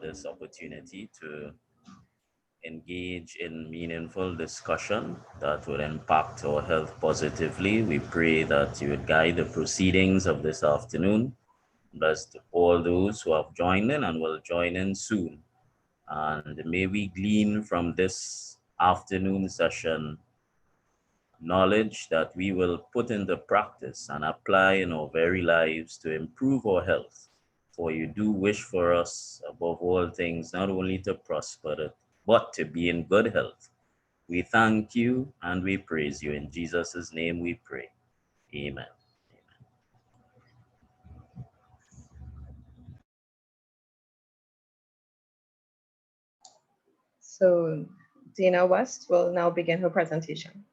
this opportunity to engage in meaningful discussion that will impact our health positively. We pray that you would guide the proceedings of this afternoon. Bless all those who have joined in and will join in soon. And may we glean from this afternoon session knowledge that we will put into practice and apply in our very lives to improve our health. For you do wish for us, above all things, not only to prosper, but to be in good health. We thank you and we praise you. In Jesus' name we pray. Amen. So Dana West will now begin her presentation.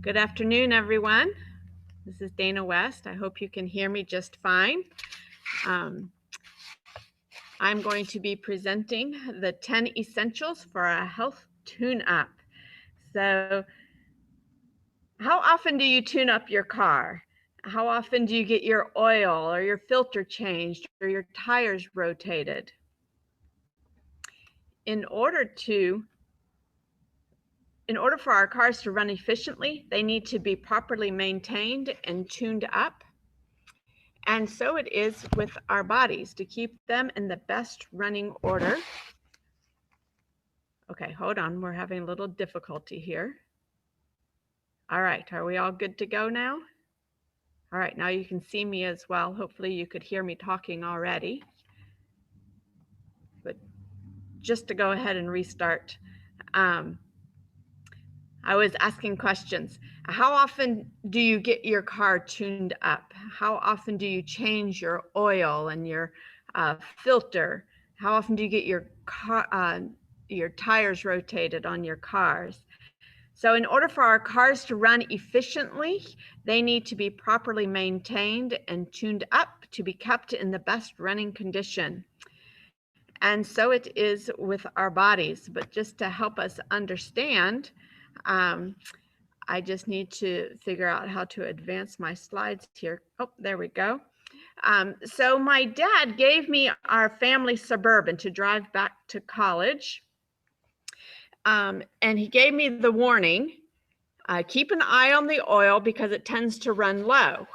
Good afternoon, everyone. This is Dana West. I hope you can hear me just fine. I'm going to be presenting the 10 essentials for a health tune-up. So, how often do you tune up your car? How often do you get your oil or your filter changed or your tires rotated? In order for our cars to run efficiently, they need to be properly maintained and tuned up. And so it is with our bodies, to keep them in the best running order. Okay, hold on, we're having a little difficulty here. All right, are we all good to go now? All right, now you can see me as well. Hopefully you could hear me talking already. But just to go ahead and restart, I was asking questions. How often do you get your car tuned up? How often do you change your oil and your filter? How often do you get your tires rotated on your cars? So in order for our cars to run efficiently, they need to be properly maintained and tuned up to be kept in the best running condition. And so it is with our bodies. But just to help us understand, I just need to figure out how to advance my slides here. Oh, there we go. So my dad gave me our family Suburban to drive back to college. And he gave me the warning, keep an eye on the oil because it tends to run low.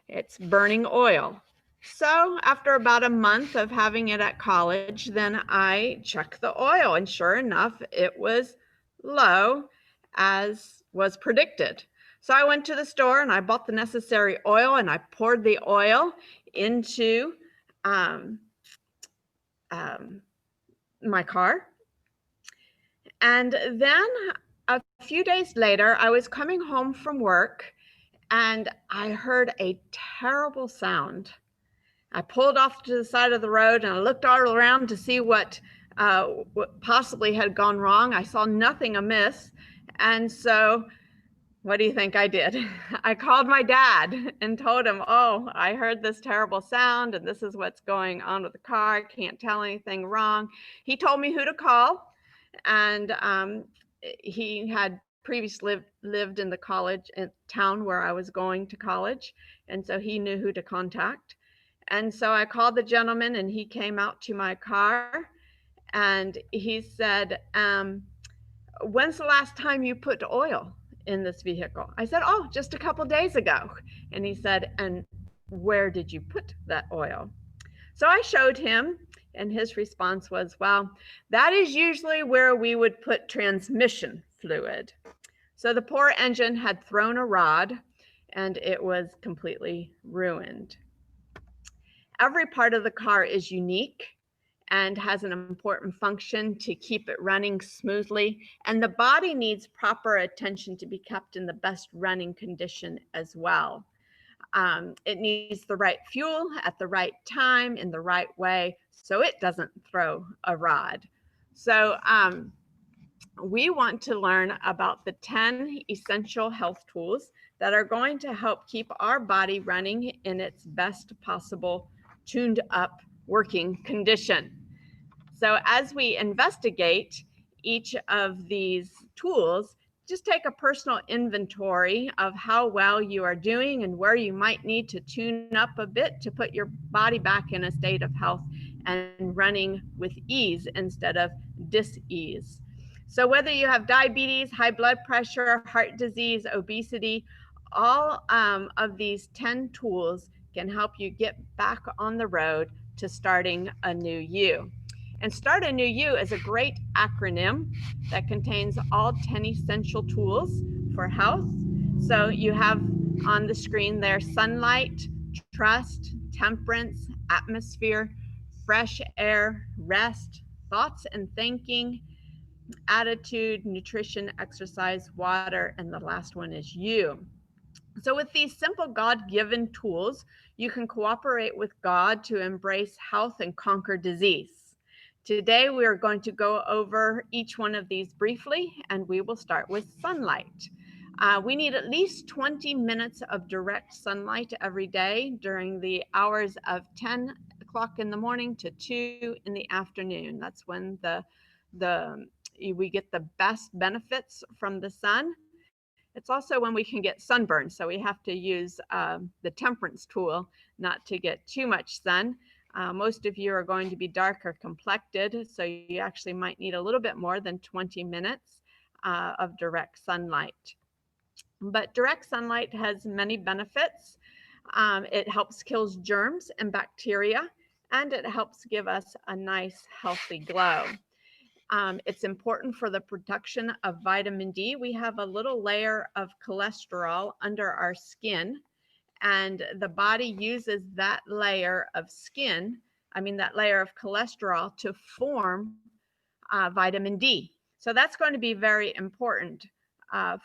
It's burning oil. So after about a month of having it at college, then I checked the oil, and sure enough, it was low as was predicted. So I went to the store and I bought the necessary oil, and I poured the oil into my car. And then a few days later, I was coming home from work and I heard a terrible sound. I pulled off to the side of the road and I looked all around to see what possibly had gone wrong. I saw nothing amiss. And so what do you think I did? I called my dad and told him, oh, I heard this terrible sound and this is what's going on with the car. I can't tell anything wrong. He told me who to call, and he had previously lived in the college town where I was going to college, and so he knew who to contact. And so I called the gentleman and he came out to my car and he said, when's the last time you put oil in this vehicle? I said, oh, just a couple days ago. And he said, and where did you put that oil? So I showed him, and his response was, well, that is usually where we would put transmission fluid. So the poor engine had thrown a rod and it was completely ruined. Every part of the car is unique and has an important function to keep it running smoothly. And the body needs proper attention to be kept in the best running condition as well. It needs the right fuel at the right time in the right way so it doesn't throw a rod. So we want to learn about the 10 essential health tools that are going to help keep our body running in its best possible tuned up working condition. So as we investigate each of these tools, just take a personal inventory of how well you are doing and where you might need to tune up a bit to put your body back in a state of health and running with ease instead of dis-ease. So whether you have diabetes, high blood pressure, heart disease, obesity, all of these 10 tools can help you get back on the road to starting a new you. And Start a New You is a great acronym that contains all 10 essential tools for health. So you have on the screen there sunlight, trust, temperance, atmosphere, fresh air, rest, thoughts and thinking, attitude, nutrition, exercise, water, and the last one is you. So with these simple God-given tools, you can cooperate with God to embrace health and conquer disease. Today, we are going to go over each one of these briefly, and we will start with sunlight. We need at least 20 minutes of direct sunlight every day during the hours of 10 o'clock in the morning to 2 in the afternoon. That's when we get the best benefits from the sun. It's also when we can get sunburn, so we have to use the temperance tool not to get too much sun. Most of you are going to be darker complected, so you actually might need a little bit more than 20 minutes of direct sunlight. But direct sunlight has many benefits. It helps kill germs and bacteria, and it helps give us a nice, healthy glow. It's important for the production of vitamin D. We have a little layer of cholesterol under our skin, and the body uses that layer of that layer of cholesterol to form vitamin D. So that's going to be very important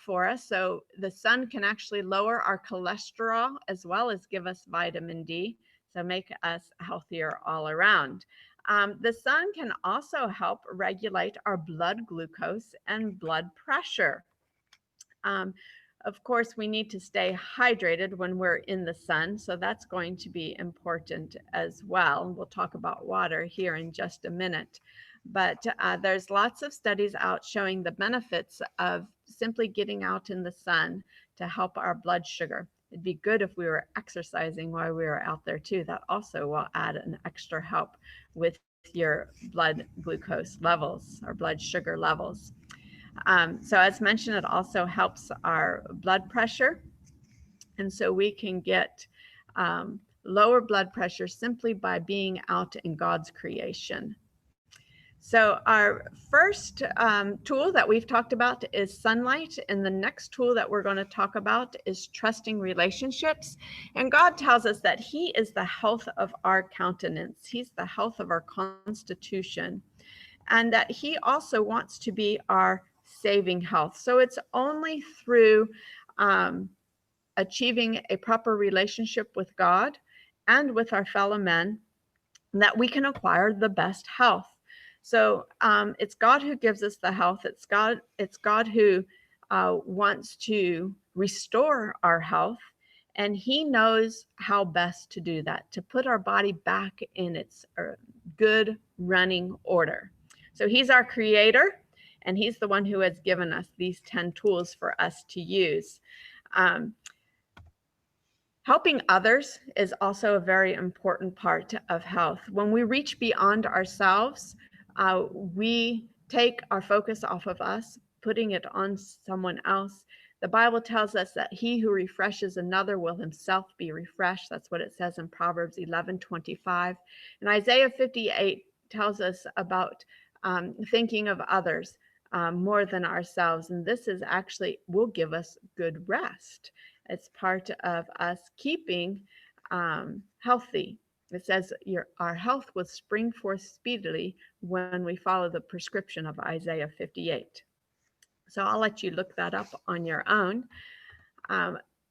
for us. So the sun can actually lower our cholesterol as well as give us vitamin D, so make us healthier all around. The sun can also help regulate our blood glucose and blood pressure. Of course, we need to stay hydrated when we're in the sun, so that's going to be important as well. We'll talk about water here in just a minute. But there's lots of studies out showing the benefits of simply getting out in the sun to help our blood sugar. It'd be good if we were exercising while we were out there too. That also will add an extra help with your blood glucose levels or blood sugar levels. So as mentioned, it also helps our blood pressure. And so we can get lower blood pressure simply by being out in God's creation. So our first tool that we've talked about is sunlight. And the next tool that we're going to talk about is trusting relationships. And God tells us that He is the health of our countenance. He's the health of our constitution. And that He also wants to be our saving health. So it's only through achieving a proper relationship with God and with our fellow men that we can acquire the best health. So it's God who gives us the health. It's God who wants to restore our health. And He knows how best to do that, to put our body back in its good running order. So He's our creator, and He's the one who has given us these 10 tools for us to use. Helping others is also a very important part of health. When we reach beyond ourselves, we take our focus off of us, putting it on someone else. The Bible tells us that he who refreshes another will himself be refreshed. That's what it says in Proverbs 11:25. And Isaiah 58 tells us about thinking of others more than ourselves. And this is actually will give us good rest. It's part of us keeping healthy. It says our health will spring forth speedily when we follow the prescription of Isaiah 58. So I'll let you look that up on your own.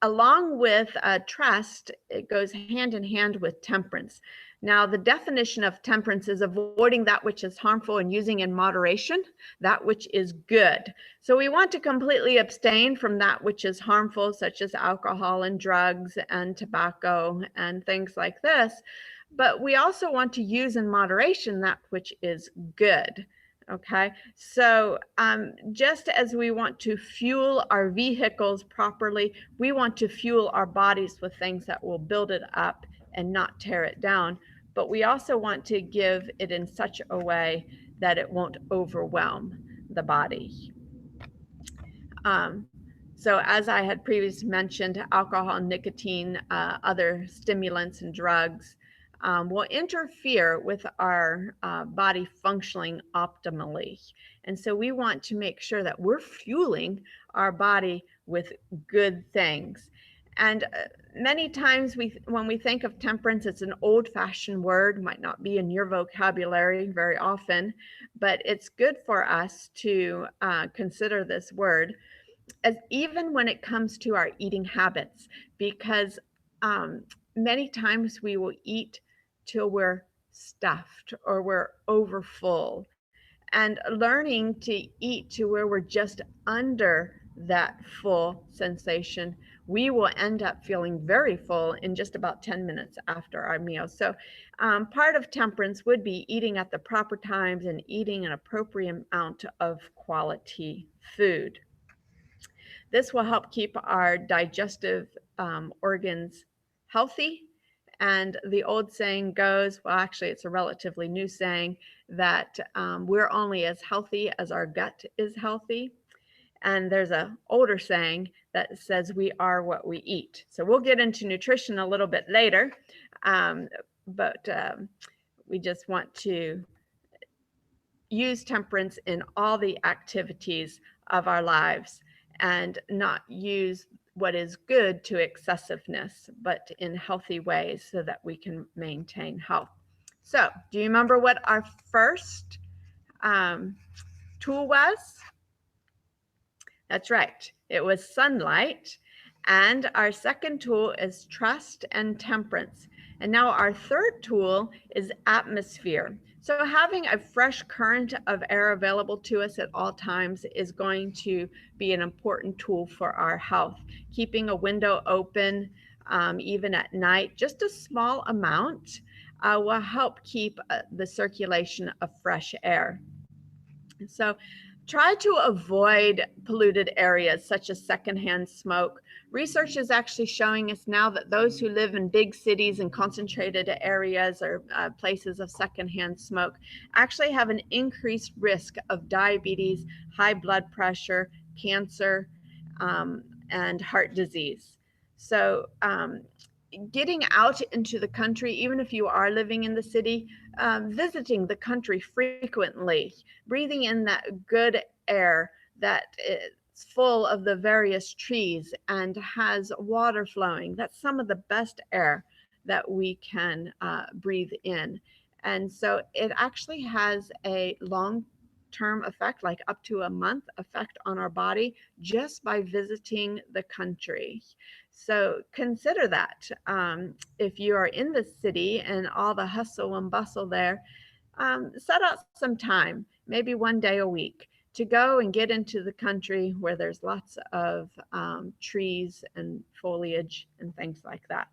along with trust, it goes hand in hand with temperance. Now, the definition of temperance is avoiding that which is harmful and using in moderation that which is good. So we want to completely abstain from that which is harmful, such as alcohol and drugs and tobacco and things like this. But we also want to use in moderation that which is good. Okay, so just as we want to fuel our vehicles properly, we want to fuel our bodies with things that will build it up and not tear it down. But we also want to give it in such a way that it won't overwhelm the body. So as I had previously mentioned, alcohol, nicotine, other stimulants and drugs will interfere with our body functioning optimally. And so we want to make sure that we're fueling our body with good things. And many times when we think of temperance, it's an old-fashioned word, might not be in your vocabulary very often, but it's good for us to consider this word, as even when it comes to our eating habits, because many times we will eat till we're stuffed or we're overfull, and learning to eat to where we're just under that full sensation, we will end up feeling very full in just about 10 minutes after our meal. So part of temperance would be eating at the proper times and eating an appropriate amount of quality food. This will help keep our digestive organs healthy. And the old saying goes, well, actually, it's a relatively new saying, that we're only as healthy as our gut is healthy. And there's an older saying that says we are what we eat. So we'll get into nutrition a little bit later, but we just want to use temperance in all the activities of our lives and not use what is good to excessiveness, but in healthy ways so that we can maintain health. So, do you remember what our first tool was? That's right, it was sunlight. And our second tool is trust and temperance. And now our third tool is atmosphere. So having a fresh current of air available to us at all times is going to be an important tool for our health. Keeping a window open, even at night, just a small amount, will help keep the circulation of fresh air. So try to avoid polluted areas such as secondhand smoke. Research is actually showing us now that those who live in big cities and concentrated areas or places of secondhand smoke actually have an increased risk of diabetes, high blood pressure, cancer, and heart disease. So getting out into the country, even if you are living in the city, visiting the country frequently, breathing in that good air that is full of the various trees and has water flowing. That's some of the best air that we can breathe in. And so it actually has a long-term effect, like up to a month effect on our body just by visiting the country. So consider that if you are in the city and all the hustle and bustle there, set out some time, maybe one day a week, to go and get into the country where there's lots of trees and foliage and things like that.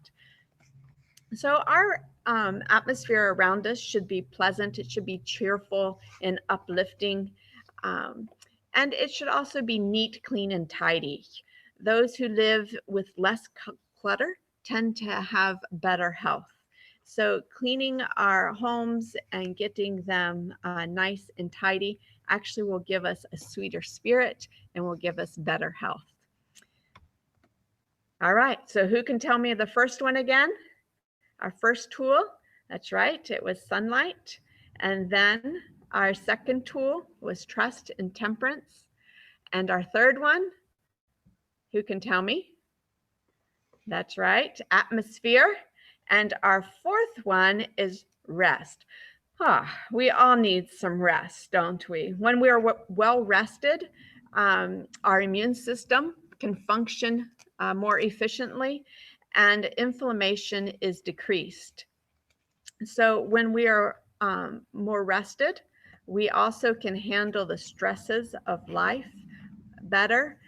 So our atmosphere around us should be pleasant. It should be cheerful and uplifting. And it should also be neat, clean, and tidy. Those who live with less clutter tend to have better health. So cleaning our homes and getting them nice and tidy actually will give us a sweeter spirit and will give us better health. All right, so who can tell me the first one again? Our first tool, that's right, it was sunlight. And then our second tool was trust and temperance. And our third one, who can tell me? That's right, atmosphere. And our fourth one is rest. We all need some rest, don't we? When we're well rested, our immune system can function more efficiently, and inflammation is decreased. So when we are more rested, we also can handle the stresses of life better.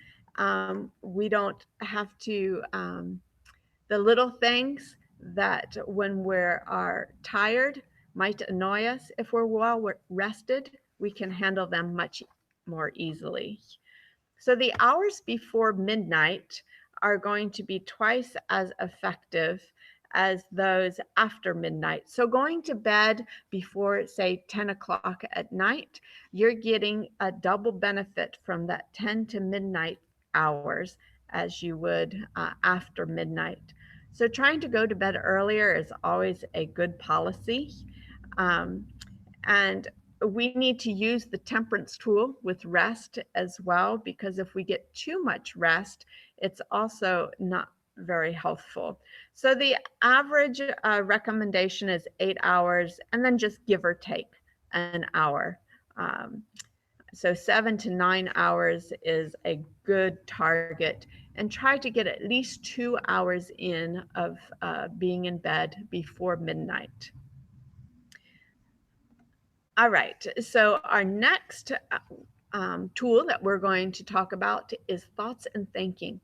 We don't have to, the little things that when we are tired might annoy us, if we're well rested, we can handle them much more easily. So the hours before midnight are going to be twice as effective as those after midnight. So going to bed before, say, 10 o'clock at night, you're getting a double benefit from that 10 to midnight hours as you would after midnight. So trying to go to bed earlier is always a good policy. Um, and we need to use the temperance tool with rest as well, because if we get too much rest, it's also not very healthful. So the average recommendation is 8 hours, and then just give or take an hour. Um, so 7 to 9 hours is a good target, and try to get at least 2 hours in of being in bed before midnight. All right, so our next tool that we're going to talk about is thoughts and thinking.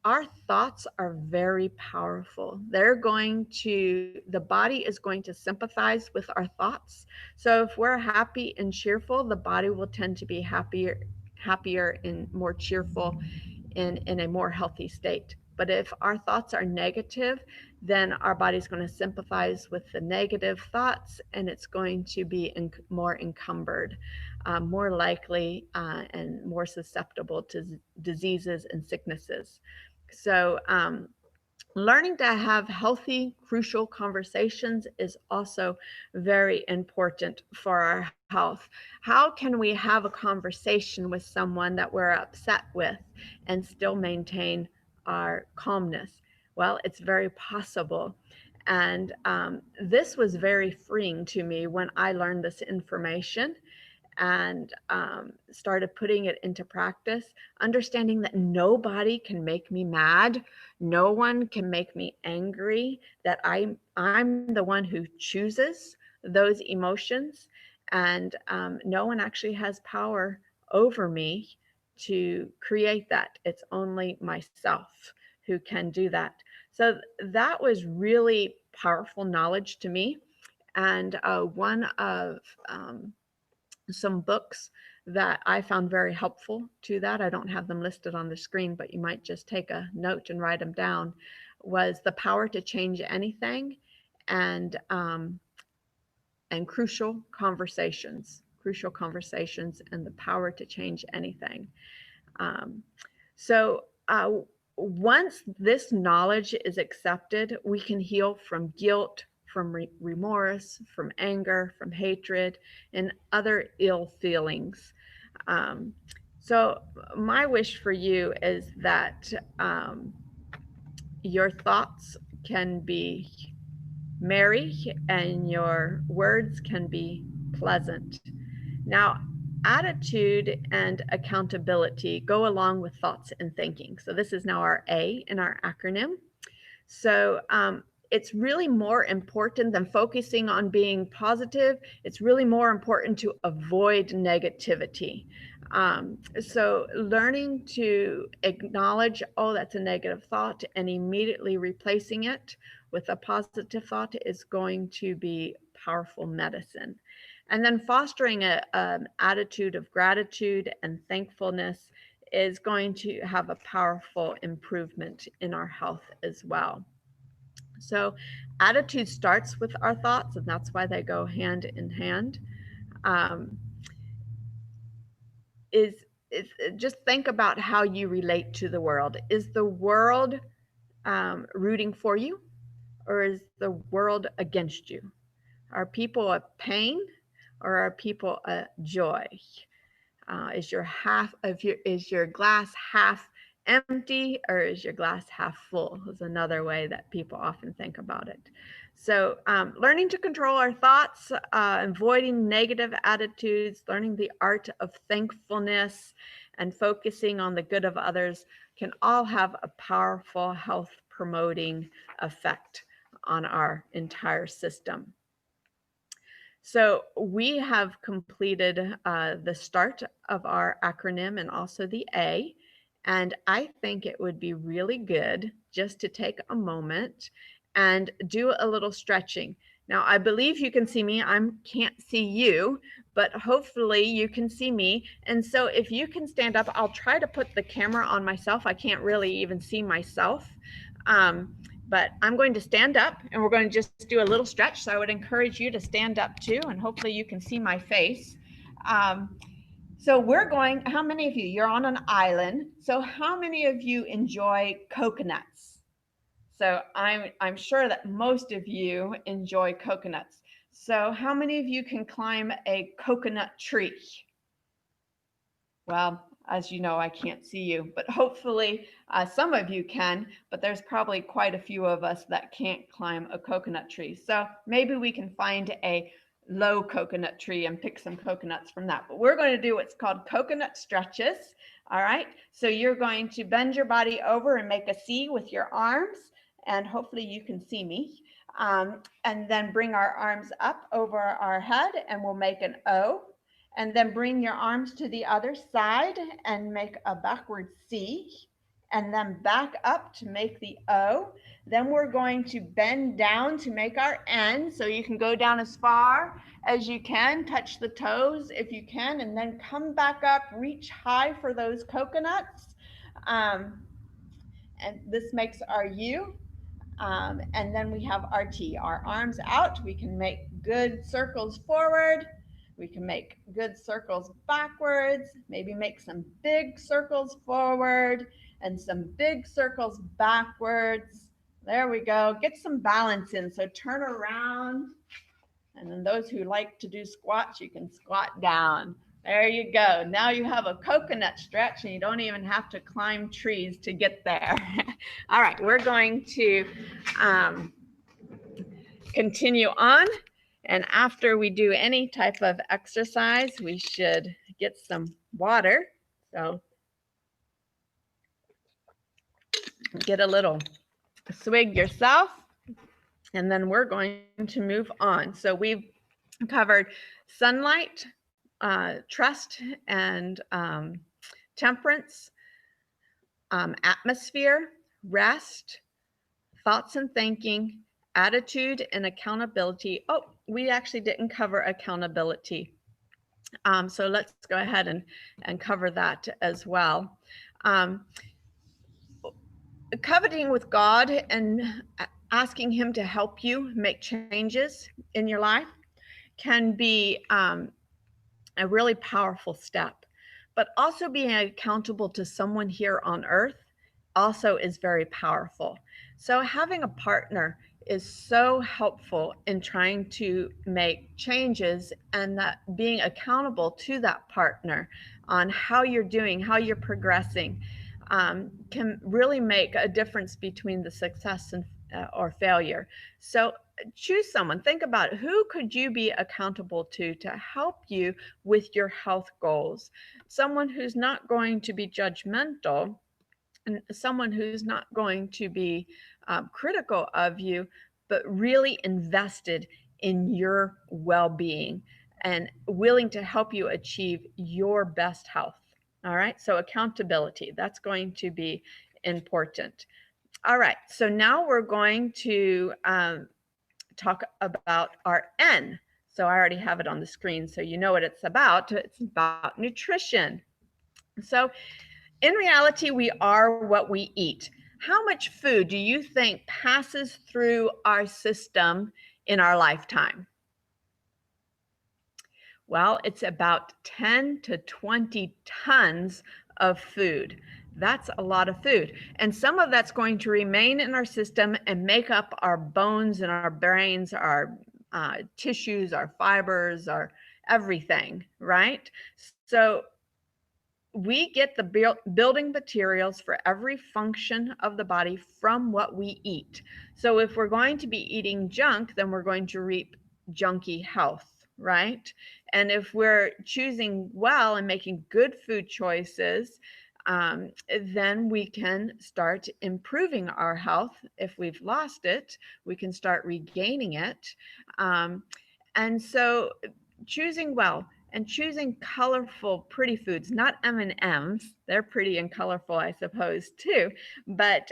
Our thoughts are very powerful. The body is going to sympathize with our thoughts. So if we're happy and cheerful, the body will tend to be happier and more cheerful in a more healthy state. But if our thoughts are negative, then our body's going to sympathize with the negative thoughts, and it's going to be more encumbered, more likely, and more susceptible to diseases and sicknesses. So, learning to have healthy, crucial conversations is also very important for our health. How can we have a conversation with someone that we're upset with and still maintain our calmness? Well, it's very possible. And this was very freeing to me when I learned this information and started putting it into practice, understanding that nobody can make me mad, no one can make me angry, that I'm the one who chooses those emotions, and no one actually has power over me to create that. It's only myself who can do that. So that was really powerful knowledge to me. And one of some books that I found very helpful to that, I don't have them listed on the screen, but you might just take a note and write them down, was The Power to Change Anything and Crucial Conversations and The Power to Change Anything. Um, so once this knowledge is accepted, we can heal from guilt, from remorse, from anger, from hatred, and other ill feelings. Um, so my wish for you is that your thoughts can be merry and your words can be pleasant. Now, attitude and accountability go along with thoughts and thinking. So this is now our A in our acronym. So it's really more important than focusing on being positive. It's really more important to avoid negativity. So learning to acknowledge, oh, that's a negative thought, and immediately replacing it with a positive thought is going to be powerful medicine. And then fostering an attitude of gratitude and thankfulness is going to have a powerful improvement in our health as well. So attitude starts with our thoughts, and that's why they go hand in hand. Um, is just think about how you relate to the world. Is the world rooting for you, or is the world against you? Are people a pain, or are people a joy? Is your glass half empty, or is your glass half full? Is another way that people often think about it. So learning to control our thoughts, avoiding negative attitudes, learning the art of thankfulness, and focusing on the good of others can all have a powerful health promoting effect on our entire system. So we have completed the start of our acronym and also the A. And I think it would be really good just to take a moment and do a little stretching. Now, I believe you can see me. I can't see you, but hopefully you can see me. And so if you can stand up, I'll try to put the camera on myself. I can't really even see myself. But I'm going to stand up and we're going to just do a little stretch. So I would encourage you to stand up too, and hopefully you can see my face. So we're going, how many of you, you're on an island. So how many of you enjoy coconuts? So I'm sure that most of you enjoy coconuts. So how many of you can climb a coconut tree? Well, as you know, I can't see you, but hopefully some of you can, but there's probably quite a few of us that can't climb a coconut tree. So maybe we can find a low coconut tree and pick some coconuts from that. But we're going to do what's called coconut stretches. All right. So you're going to bend your body over and make a C with your arms, and hopefully you can see me. And then bring our arms up over our head and we'll make an O. And then bring your arms to the other side and make a backward C, and then back up to make the O. Then we're going to bend down to make our N. So you can go down as far as you can, touch the toes if you can, and then come back up, reach high for those coconuts. And this makes our U. And then we have our T, our arms out. We can make good circles forward. We can make good circles backwards, maybe make some big circles forward and some big circles backwards. There we go. Get some balance in. So turn around. And then those who like to do squats, you can squat down. There you go. Now you have a coconut stretch and you don't even have to climb trees to get there. All right, we're going to continue on. And after we do any type of exercise, we should get some water. So get a little swig yourself. And then we're going to move on. So we've covered sunlight, trust, and temperance, atmosphere, rest, thoughts and thinking, attitude, and accountability. Oh, we actually didn't cover accountability. So let's go ahead and cover that as well. Coveting with God and asking Him to help you make changes in your life can be a really powerful step. But also being accountable to someone here on earth also is very powerful. So having a partner is so helpful in trying to make changes, and that being accountable to that partner on how you're doing, how you're progressing, can really make a difference between the success and or failure. So choose someone. Think about who could you be accountable to help you with your health goals. Someone who's not going to be judgmental, and someone who's not going to be critical of you, but really invested in your well-being and willing to help you achieve your best health. All right, so accountability, that's going to be important. All right, so now we're going to talk about our N. So I already have it on the screen, so you know what it's about. It's about nutrition. So in reality, we are what we eat. How much food do you think passes through our system in our lifetime? Well, it's about 10 to 20 tons of food. That's a lot of food. And some of that's going to remain in our system and make up our bones and our brains, our tissues, our fibers, our everything, right? So we get the building materials for every function of the body from what we eat. So if we're going to be eating junk, then we're going to reap junky health, right? And if we're choosing well and making good food choices, then we can start improving our health. If we've lost it, we can start regaining it. Um, and so choosing well and choosing colorful, pretty foods, not M&Ms. They're pretty and colorful, I suppose, too. But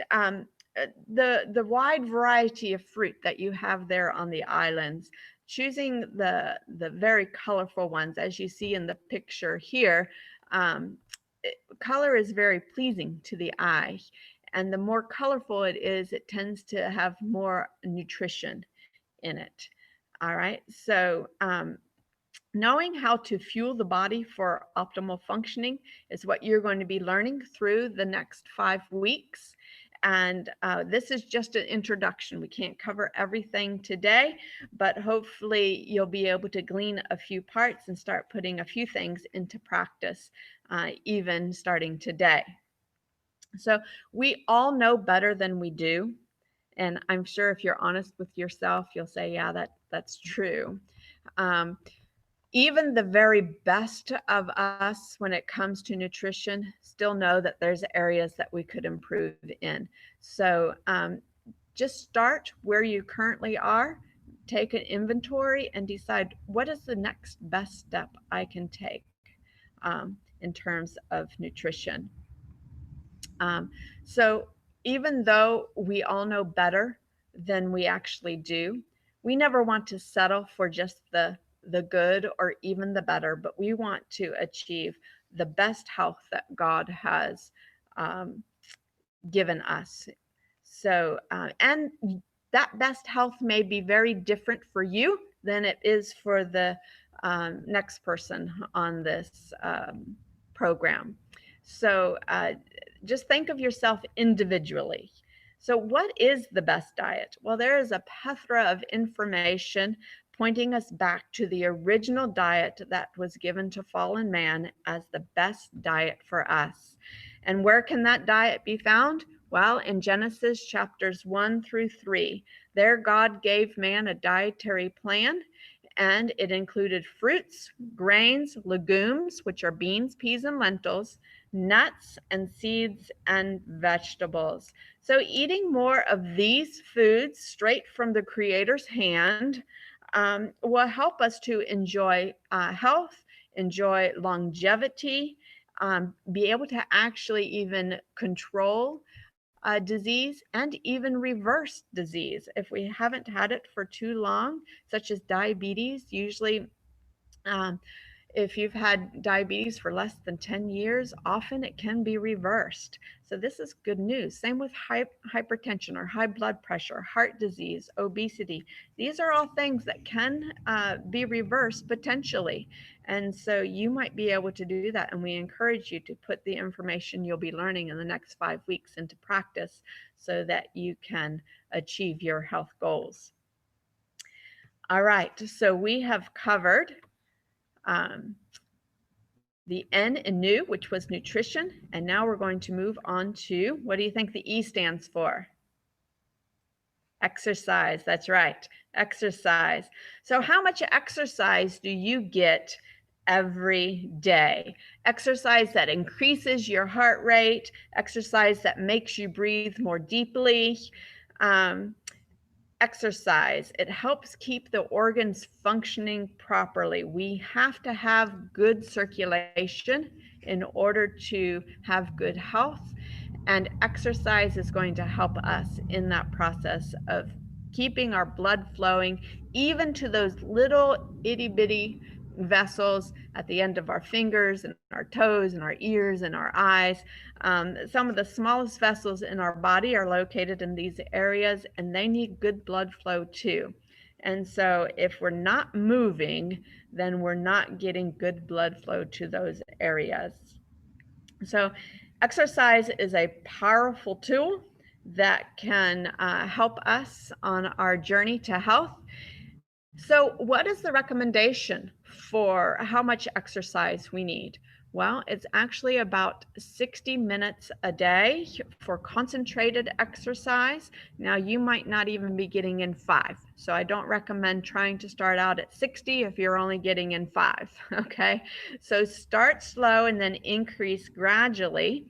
the wide variety of fruit that you have there on the islands, choosing the very colorful ones, as you see in the picture here. Um, Color is very pleasing to the eye, and the more colorful it is, it tends to have more nutrition in it. All right, so knowing how to fuel the body for optimal functioning is what you're going to be learning through the next 5 weeks. And this is just an introduction. We can't cover everything today, but hopefully you'll be able to glean a few parts and start putting a few things into practice, even starting today. So we all know better than we do. And I'm sure if you're honest with yourself, you'll say, yeah, that's true. Um, Even the very best of us when it comes to nutrition still know that there's areas that we could improve in. So just start where you currently are, take an inventory and decide what is the next best step I can take in terms of nutrition. So even though we all know better than we actually do, we never want to settle for just the good or even the better, but we want to achieve the best health that God has um, given us. So, and that best health may be very different for you than it is for the next person on this program. So, just think of yourself individually. So, what is the best diet? Well, there is a plethora of information pointing us back to the original diet that was given to fallen man as the best diet for us. And where can that diet be found? Well, in Genesis chapters 1 through 3, there God gave man a dietary plan, and it included fruits, grains, legumes, which are beans, peas, and lentils, nuts, and seeds and vegetables. So, eating more of these foods straight from the Creator's hand will help us to enjoy health, enjoy longevity, be able to actually even control disease and even reverse disease if we haven't had it for too long, such as diabetes. Usually, um, if you've had diabetes for less than 10 years, often it can be reversed. So, this is good news. Same with hypertension or high blood pressure, heart disease, obesity. These are all things that can be reversed potentially. And so, you might be able to do that. And we encourage you to put the information you'll be learning in the next 5 weeks into practice so that you can achieve your health goals. All right. So, we have covered um, the N in new, which was nutrition. And now we're going to move on to, what do you think the E stands for? Exercise. That's right. Exercise. So how much exercise do you get every day? Exercise that increases your heart rate, exercise that makes you breathe more deeply. Um, Exercise. It helps keep the organs functioning properly. We have to have good circulation in order to have good health, and exercise is going to help us in that process of keeping our blood flowing, even to those little itty bitty vessels at the end of our fingers and our toes and our ears and our eyes. Some of the smallest vessels in our body are located in these areas, and they need good blood flow too. And so, if we're not moving, then we're not getting good blood flow to those areas. So, exercise is a powerful tool that can help us on our journey to health. So, what is the recommendation for how much exercise we need? Well, it's actually about 60 minutes a day for concentrated exercise. Now, you might not even be getting in 5. So I don't recommend trying to start out at 60 if you're only getting in 5. Okay. So start slow and then increase gradually.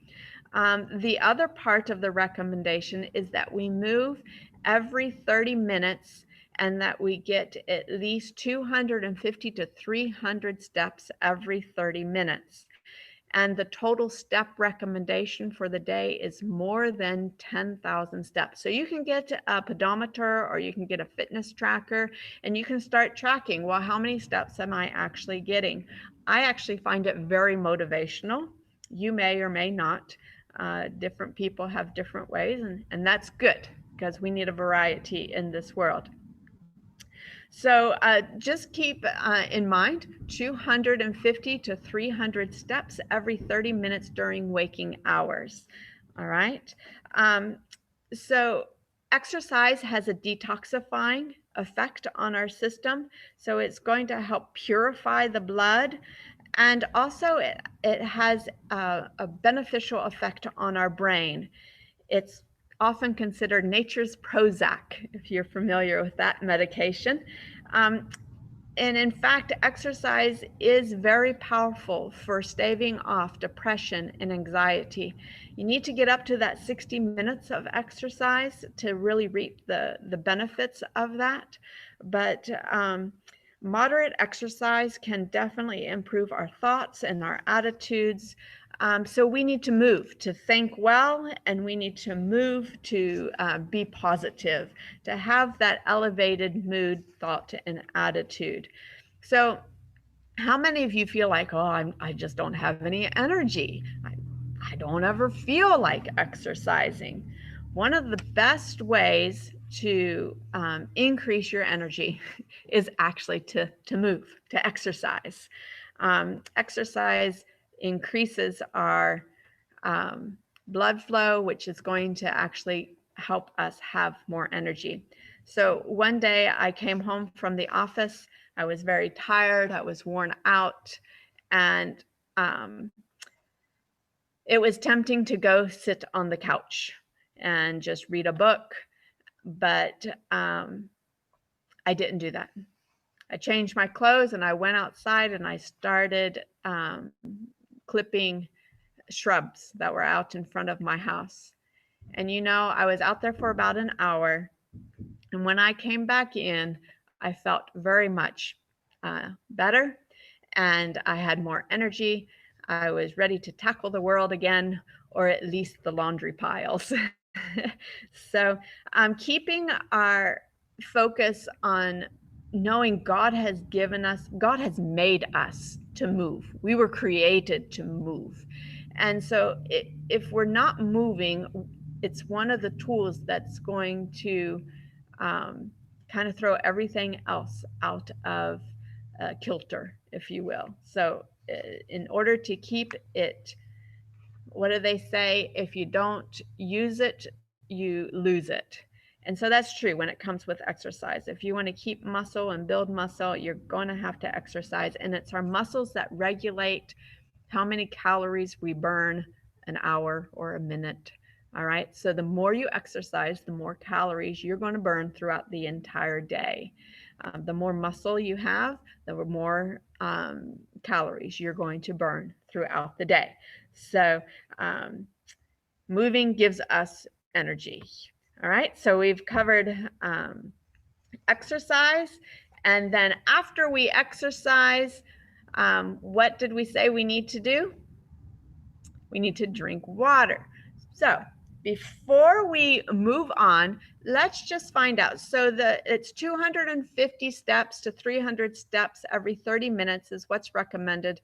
The other part of the recommendation is that we move every 30 minutes and that we get at least 250 to 300 steps every 30 minutes. And the total step recommendation for the day is more than 10,000 steps. So you can get a pedometer or you can get a fitness tracker and you can start tracking, well, how many steps am I actually getting? I actually find it very motivational. You may or may not. Different people have different ways, and that's good because we need a variety in this world. So just keep in mind 250 to 300 steps every 30 minutes during waking hours. All right. Um, so exercise has a detoxifying effect on our system. So it's going to help purify the blood. And also it has a beneficial effect on our brain. It's often considered nature's Prozac, if you're familiar with that medication. Um, and in fact, exercise is very powerful for staving off depression and anxiety. You need to get up to that 60 minutes of exercise to really reap the benefits of that. But moderate exercise can definitely improve our thoughts and our attitudes. So we need to move to think well, and we need to move to be positive, to have that elevated mood, thought, and attitude. So how many of you feel like, oh, I just don't have any energy? I don't ever feel like exercising. One of the best ways to increase your energy is actually to move, to exercise. Exercise increases our blood flow, which is going to actually help us have more energy. So one day I came home from the office. I was very tired. I was worn out. And it was tempting to go sit on the couch and just read a book. But I didn't do that. I changed my clothes and I went outside and I started clipping shrubs that were out in front of my house. And I was out there for about an hour. And when I came back in, I felt very much better and I had more energy. I was ready to tackle the world again, or at least the laundry piles. So keeping our focus on knowing God has given us, God has made us to move. We were created to move. And so if we're not moving, it's one of the tools that's going to kind of throw everything else out of kilter, if you will. So in order to keep it, what do they say? If you don't use it, you lose it. And so that's true when it comes with exercise. If you want to keep muscle and build muscle, you're going to have to exercise. And it's our muscles that regulate how many calories we burn an hour or a minute. All right. So the more you exercise, the more calories you're going to burn throughout the entire day. The more muscle you have, the more calories you're going to burn throughout the day. So moving gives us energy. All right. So we've covered exercise. And then after we exercise, what did we say we need to do? We need to drink water. So before we move on, let's just find out. So it's 250 steps to 300 steps every 30 minutes is what's recommended.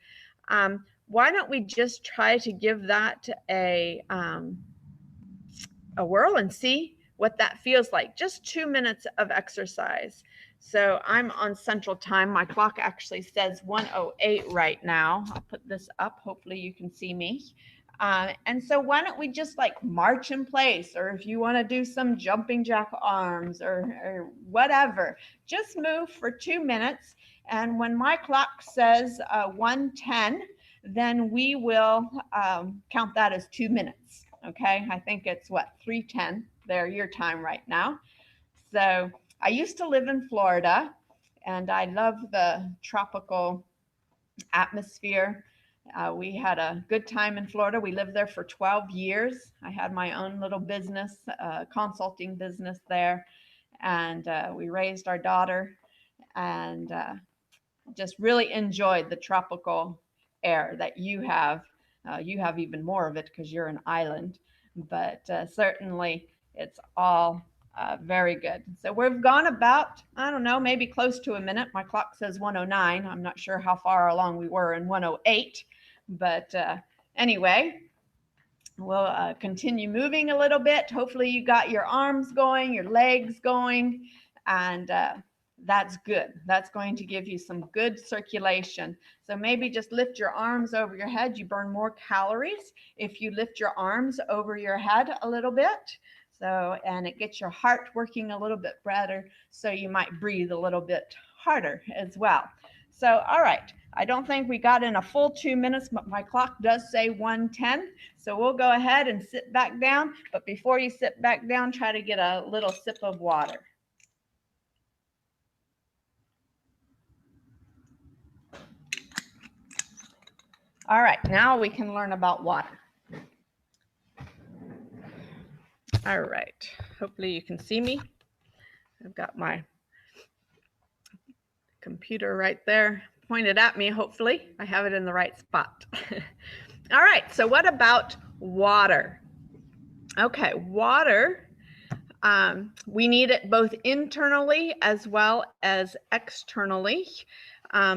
Why don't we just try to give that a whirl and see what that feels like? Just 2 minutes of exercise. So I'm on Central Time. My clock actually says 1:08 right now. I'll put this up. Hopefully you can see me. And so why don't we just like march in place, or if you want to do some jumping jack arms or whatever, just move for 2 minutes. And when my clock says 1:10, then we will count that as 2 minutes. Okay, I think it's what, 3:10 there, your time right now. So I used to live in Florida, and I love the tropical atmosphere. We had a good time in Florida. We lived there for 12 years. I had my own little business, consulting business there, and we raised our daughter, and just really enjoyed the tropical air that you have. You have even more of it because you're an island, but certainly it's all very good. So we've gone about, I don't know, maybe close to a minute. My clock says 109. I'm not sure how far along we were in 108, but anyway, we'll continue moving a little bit. Hopefully you got your arms going, your legs going, and that's good. That's going to give you some good circulation. So maybe just lift your arms over your head. You burn more calories if you lift your arms over your head a little bit. So, and it gets your heart working a little bit better. So you might breathe a little bit harder as well. So, all right. I don't think we got in a full 2 minutes, but my clock does say 1:10. So we'll go ahead and sit back down. But before you sit back down, try to get a little sip of water. All right, now we can learn about water. All right, hopefully you can see me. I've got my computer right there pointed at me. Hopefully I have it in the right spot. All right, so what about water? Okay, water, we need it both internally as well as externally.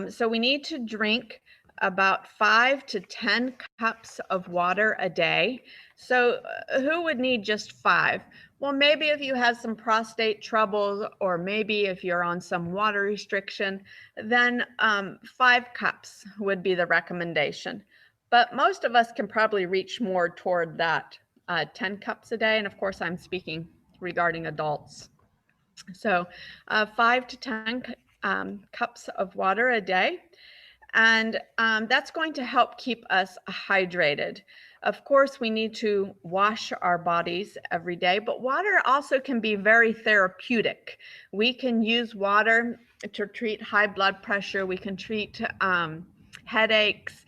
So we need to drink about 5 to 10 cups of water a day. So who would need just 5? Well, maybe if you have some prostate troubles, or maybe if you're on some water restriction, then 5 cups would be the recommendation. But most of us can probably reach more toward that 10 cups a day. And of course, I'm speaking regarding adults. So 5 to 10 cups of water a day. And that's going to help keep us hydrated. Of course, we need to wash our bodies every day, but water also can be very therapeutic. We can use water to treat high blood pressure. We can treat headaches,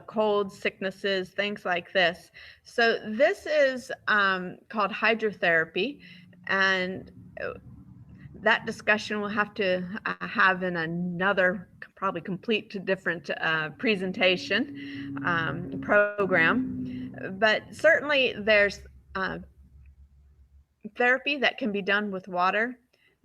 colds, sicknesses, things like this. So this is called hydrotherapy, and that discussion we'll have to have in another probably complete different presentation program. But certainly there's therapy that can be done with water,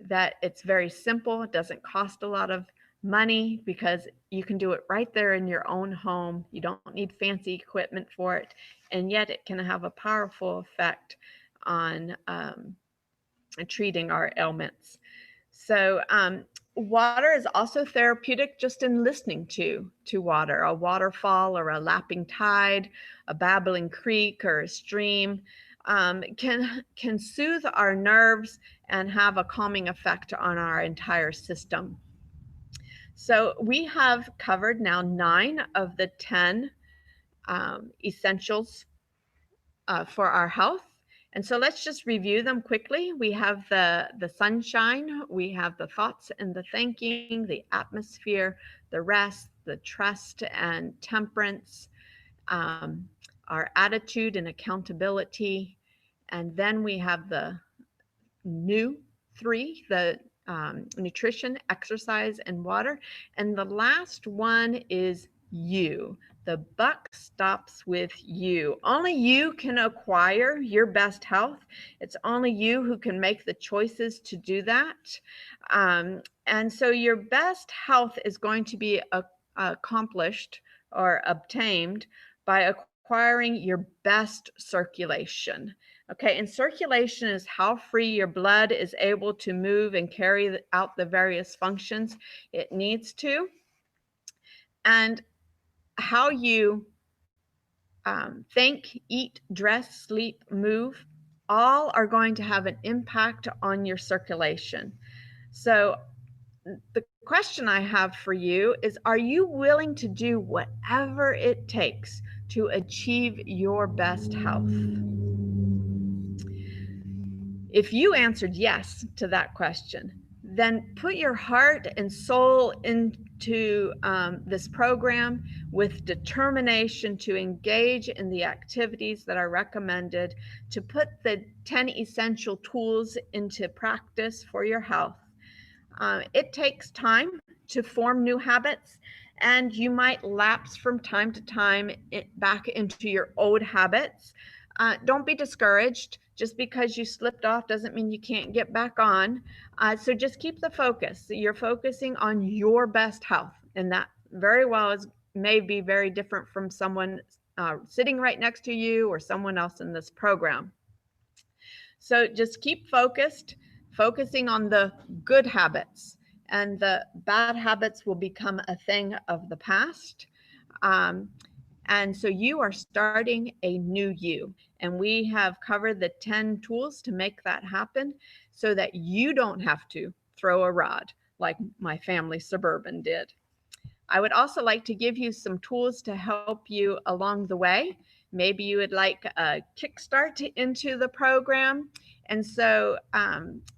that it's very simple. It doesn't cost a lot of money because you can do it right there in your own home. You don't need fancy equipment for it, and yet it can have a powerful effect on treating our ailments. So water is also therapeutic just in listening to water, a waterfall or a lapping tide, a babbling creek or a stream can soothe our nerves and have a calming effect on our entire system. So we have covered now 9 of the 10 essentials for our health. And so let's just review them quickly. We have the sunshine, we have the thoughts and the thinking, the atmosphere, the rest, the trust and temperance, our attitude and accountability. And then we have the new 3, the nutrition, exercise, and water. And the last one is you. The buck stops with you. Only you can acquire your best health. It's only you who can make the choices to do that. And so your best health is going to be accomplished or obtained by acquiring your best circulation. Okay, and circulation is how free your blood is able to move and carry out the various functions it needs to. And how you think, eat, dress, sleep, move, all are going to have an impact on your circulation. So the question I have for you is, are you willing to do whatever it takes to achieve your best health? If you answered yes to that question, then put your heart and soul into this program with determination to engage in the activities that are recommended to put the 10 essential tools into practice for your health. It takes time to form new habits, and you might lapse from time to time back into your old habits. Don't be discouraged. Just because you slipped off doesn't mean you can't get back on. So just keep the focus. You're focusing on your best health, and that very well may be very different from someone sitting right next to you or someone else in this program. So just keep focusing on the good habits, and the bad habits will become a thing of the past. Um, and so you are starting a new you. And we have covered the 10 tools to make that happen so that you don't have to throw a rod like my family Suburban did. I would also like to give you some tools to help you along the way. Maybe you would like a kickstart into the program. And so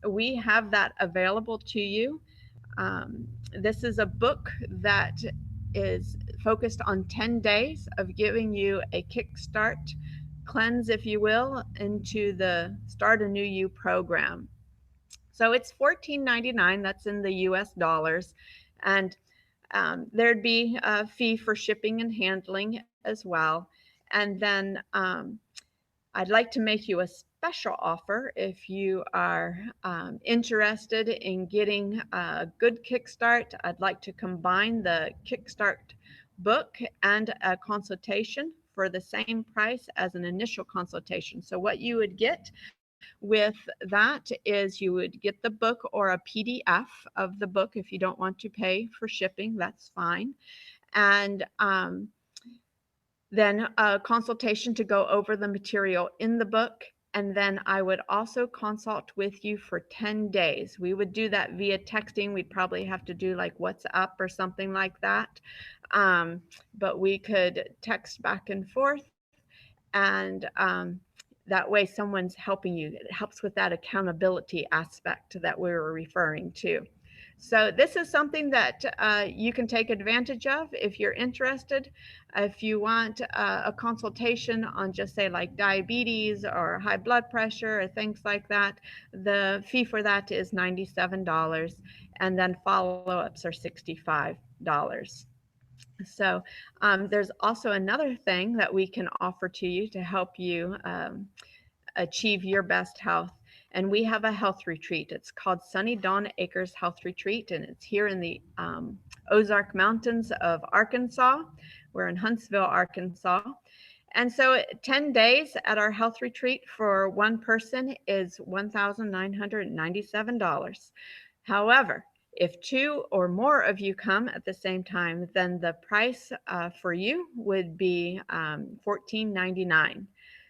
we have that available to you. This is a book that is focused on 10 days of giving you a kickstart cleanse, if you will, into the Start a New You program. So it's $14.99. That's in the US dollars. And there'd be a fee for shipping and handling as well. And then I'd like to make you a special offer if you are interested in getting a good kickstart. I'd like to combine the kickstart book and a consultation for the same price as an initial consultation. So what you would get with that is you would get the book or a PDF of the book. If you don't want to pay for shipping, that's fine. And then a consultation to go over the material in the book. And then I would also consult with you for 10 days. We would do that via texting. We'd probably have to do like WhatsApp or something like that. But we could text back and forth. And that way someone's helping you. It helps with that accountability aspect that we were referring to. So this is something that you can take advantage of if you're interested. If you want a consultation on just say like diabetes or high blood pressure or things like that, the fee for that is $97, and then follow-ups are $65. So there's also another thing that we can offer to you to help you achieve your best health. And we have a health retreat. It's called Sunny Dawn Acres Health Retreat, and it's here in the Ozark Mountains of Arkansas. We're in Huntsville, Arkansas. And so 10 days at our health retreat for one person is $1,997. However, if two or more of you come at the same time, then the price for you would be $14.99.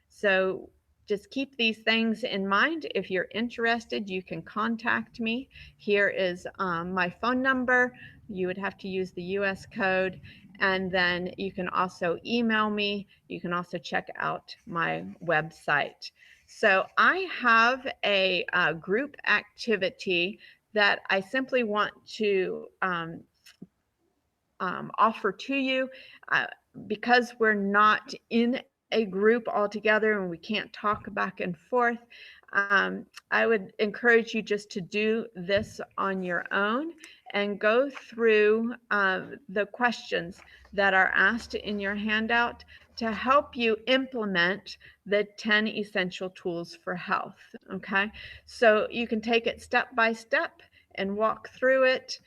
So just keep these things in mind. If you're interested, you can contact me. Here is my phone number. You would have to use the US code. And then you can also email me. You can also check out my website. So I have a group activity that I simply want to offer to you. Because we're not in a group all together and we can't talk back and forth, I would encourage you just to do this on your own and go through the questions that are asked in your handout to help you implement the 10 essential tools for health. Okay, so you can take it step by step and walk through it.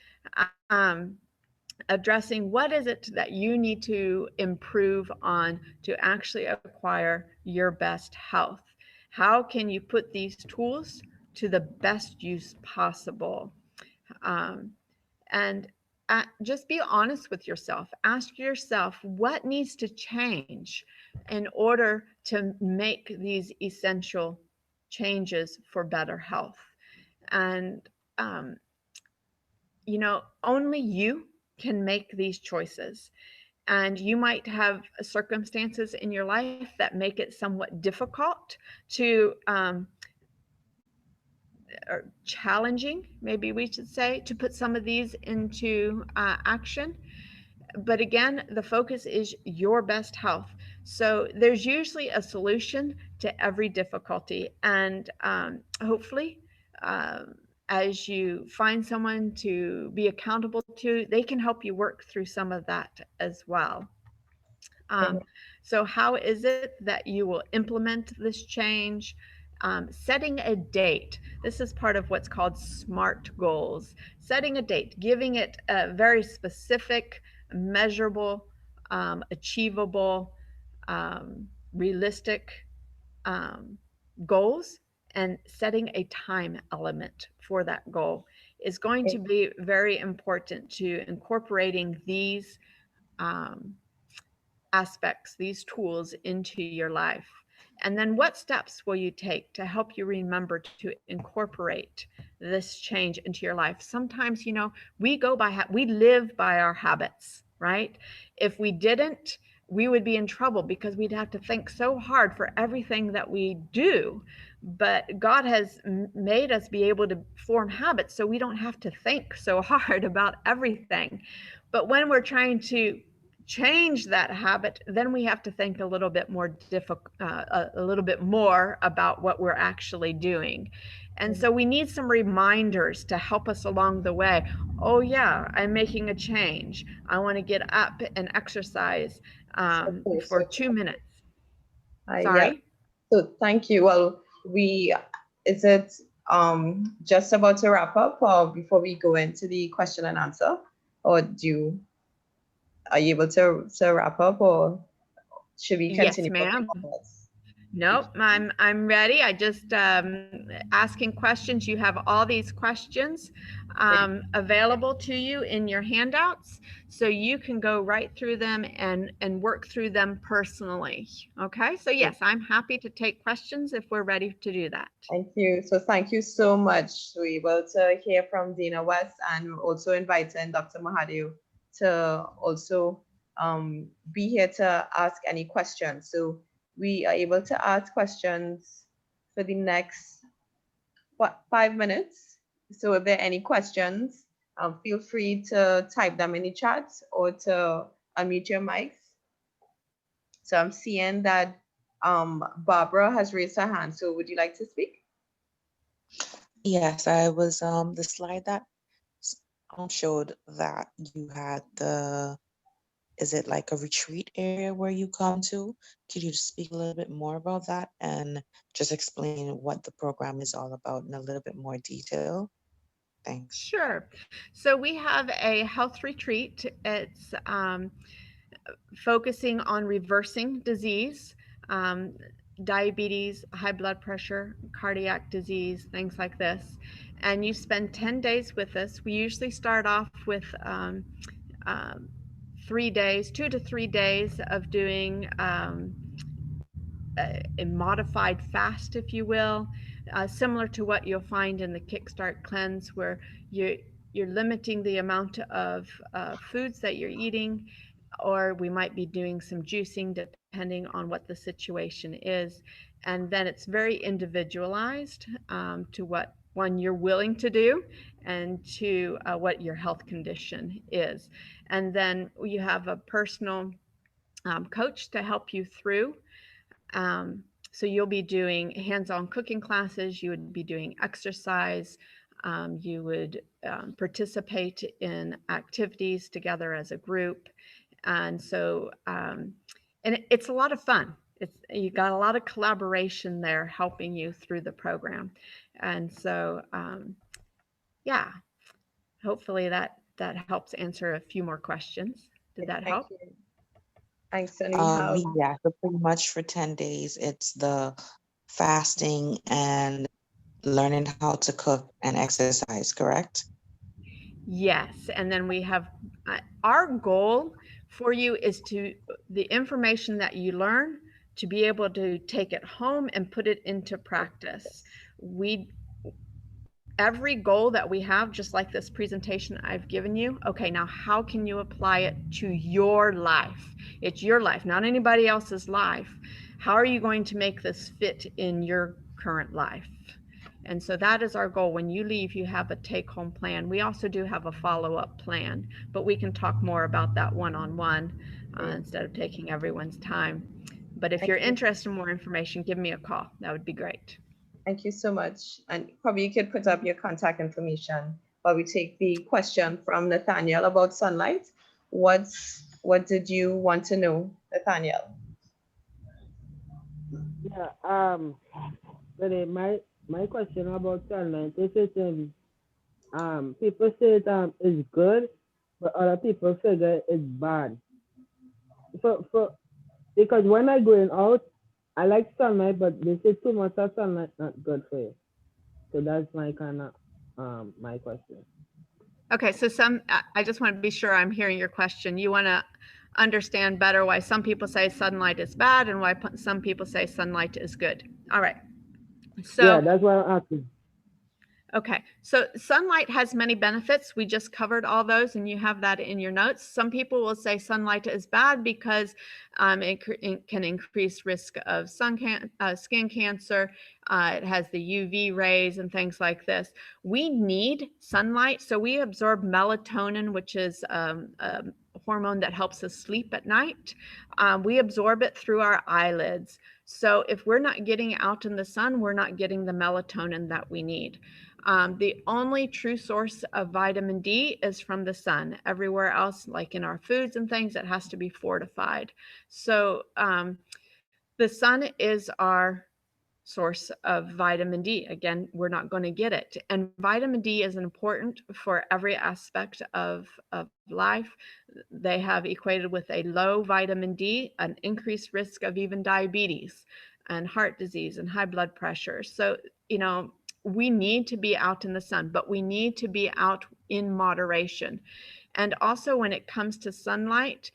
Addressing what is it that you need to improve on to actually acquire your best health. How can you put these tools to the best use possible? And just be honest with yourself. Ask yourself what needs to change in order to make these essential changes for better health. And only you can make these choices. And you might have circumstances in your life that make it somewhat difficult to, or challenging, maybe we should say, to put some of these into action. But again, the focus is your best health. So there's usually a solution to every difficulty. And hopefully, as you find someone to be accountable to, they can help you work through some of that as well. Mhm. So, how is it that you will implement this change? Setting a date. This is part of what's called SMART goals. Setting a date, giving it a very specific, measurable, achievable, realistic um, goals, and setting a time element for that goal is going to be very important to incorporating these um, aspects, these tools into your life. And then what steps will you take to help you remember to incorporate this change into your life? Sometimes, we live by our habits, right? If we didn't, we would be in trouble because we'd have to think so hard for everything that we do. But God has made us be able to form habits so we don't have to think so hard about everything. But when we're trying to change that habit, then we have to think a little bit more a little bit more about what we're actually doing. And so we need some reminders to help us along the way. Oh yeah, I'm making a change. I want to get up and exercise So cool. for So 2 minutes. yeah. Sorry. So thank you. Well, is it just about to wrap up, or before we go into the question and answer, or are you able to wrap up, or should we Yes, continue for a few ma'am. more minutes? Nope, I'm ready. I just asking questions. You have all these questions available to you in your handouts, so you can go right through them and work through them personally. Okay, so yes, I'm happy to take questions if we're ready to do that. Thank you. So thank you so much. We're able to hear from Dina West, and we're also inviting Dr. Mahadev to also be here to ask any questions. So we are able to ask questions for the next 5 minutes. So if there are any questions, feel free to type them in the chat or to unmute your mics. So I'm seeing that Barbara has raised her hand. So would you like to speak? Yes, I was the slide that showed that you had is it like a retreat area where you come to? Could you just speak a little bit more about that and just explain what the program is all about in a little bit more detail? Thanks. Sure. So we have a health retreat. It's focusing on reversing disease, um, diabetes, high blood pressure, cardiac disease, things like this. And you spend 10 days with us. We usually start off with 3 days, 2 to 3 days of doing a modified fast, if you will, similar to what you'll find in the Kickstart Cleanse, where you're limiting the amount of foods that you're eating, or we might be doing some juicing depending on what the situation is. And then it's very individualized to what one you're willing to do and to what your health condition is. And then you have a personal coach to help you through. So you'll be doing hands-on cooking classes, you would be doing exercise, you would participate in activities together as a group. And so, and it's a lot of fun. You got a lot of collaboration there helping you through the program. And so, yeah, hopefully that helps answer a few more questions. Did that Thank help? you. Thanks. And we have Yeah, so pretty much for 10 days, it's the fasting and learning how to cook and exercise, correct? Yes, and then we have our goal for you is the information that you learn to be able to take it home and put it into practice. We every goal that we have, just like this presentation I've given you, okay, now how can you apply it to your life? It's your life, not anybody else's life. How are you going to make this fit in your current life? And so that is our goal. When you leave, you have a take-home plan. We also do have a follow-up plan, but we can talk more about that one-on-one instead of taking everyone's time. But if you're interested in more information, give me a call. That would be great. Thank you so much. And probably you could put up your contact information while we take the question from Nathaniel about sunlight. What did you want to know, Nathaniel? Yeah, really, my question about sunlight is people say it is good, but other people figure it's bad. Because when I going out, I like sunlight, but they say too much of sunlight not good for you. So that's my kind of my question. Okay, so I just want to be sure I'm hearing your question. You want to understand better why some people say sunlight is bad and why some people say sunlight is good. All right. So yeah, that's why I'm asking. Okay, so sunlight has many benefits. We just covered all those and you have that in your notes. Some people will say sunlight is bad because it can increase risk of skin cancer. It has the UV rays and things like this. We need sunlight, so we absorb melatonin, which is a hormone that helps us sleep at night. We absorb it through our eyelids. So if we're not getting out in the sun, we're not getting the melatonin that we need. The only true source of vitamin D is from the sun. Everywhere else, like in our foods and things, it has to be fortified. So the sun is our source of vitamin D. Again, we're not going to get it. And vitamin D is important for every aspect of life. They have equated with a low vitamin D, an increased risk of even diabetes and heart disease and high blood pressure. So, you know, we need to be out in the sun, but we need to be out in moderation. And also when it comes to sunlight,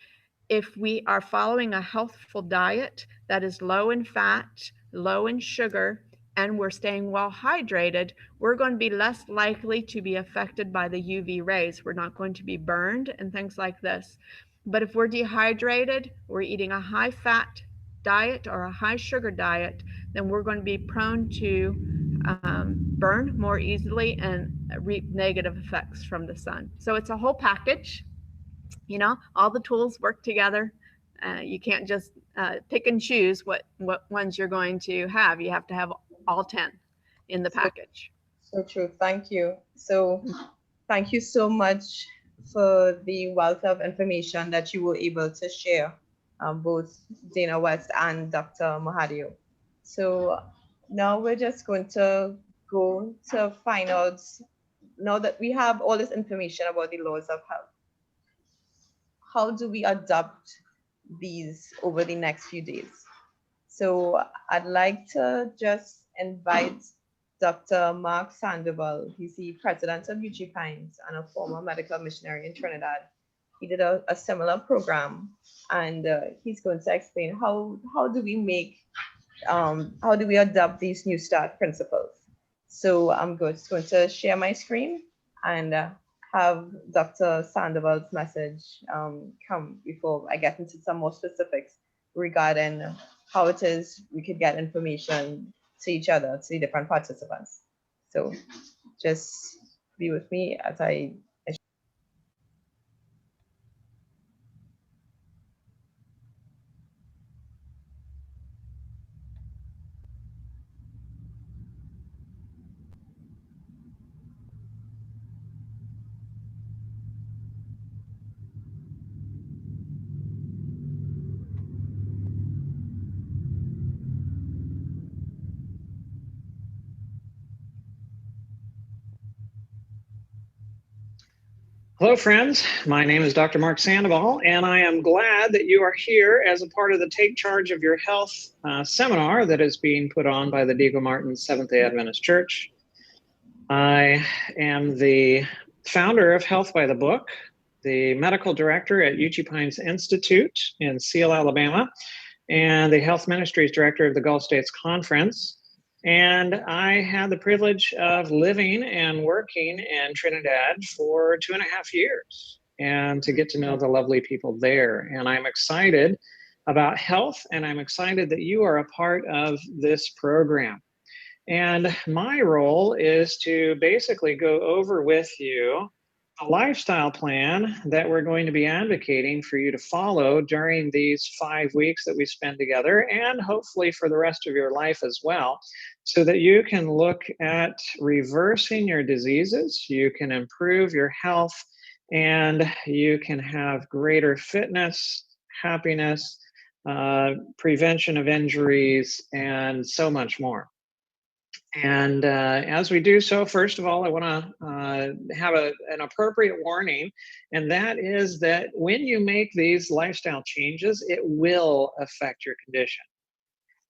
if we are following a healthful diet that is low in fat, low in sugar, and we're staying well hydrated, we're going to be less likely to be affected by the UV rays. We're not going to be burned and things like this. But if we're dehydrated, we're eating a high fat diet or a high sugar diet, then we're going to be prone to burn more easily and reap negative effects from the sun. So it's a whole package. You know, all the tools work together. You can't just pick and choose what ones you're going to have. You have to have all 10 in the package. So true. Thank you. So thank you so much for the wealth of information that you were able to share, both Dana West and Dr. Mahadio. So now we're just going to go to find out, now that we have all this information about the laws of health, how do we adopt these over the next few days? So I'd like to just invite Dr. Mark Sandoval. He's the president of UG Pines and a former medical missionary in Trinidad. He did a similar program, and he's going to explain how do we make, how do we adopt these New Start principles. So I'm going to share my screen and have Dr. Sandoval's message come before I get into some more specifics regarding how it is we could get information to each other, to the different participants. So just be with me as I Hello, friends. My name is Dr. Mark Sandoval, and I am glad that you are here as a part of the Take Charge of Your Health seminar that is being put on by the Diego Martin Seventh-day Adventist Church. I am the founder of Health by the Book, the medical director at UG Pines Institute in Seal, Alabama, and the health ministries director of the Gulf States Conference. And I had the privilege of living and working in Trinidad for 2.5 years and to get to know the lovely people there. And I'm excited about health, and I'm excited that you are a part of this program. And my role is to basically go over with you a lifestyle plan that we're going to be advocating for you to follow during these 5 weeks that we spend together, and hopefully for the rest of your life as well, so that you can look at reversing your diseases, you can improve your health, and you can have greater fitness, happiness, prevention of injuries, and so much more. And as we do so, first of all, I want to have an appropriate warning, and that is that when you make these lifestyle changes, it will affect your condition.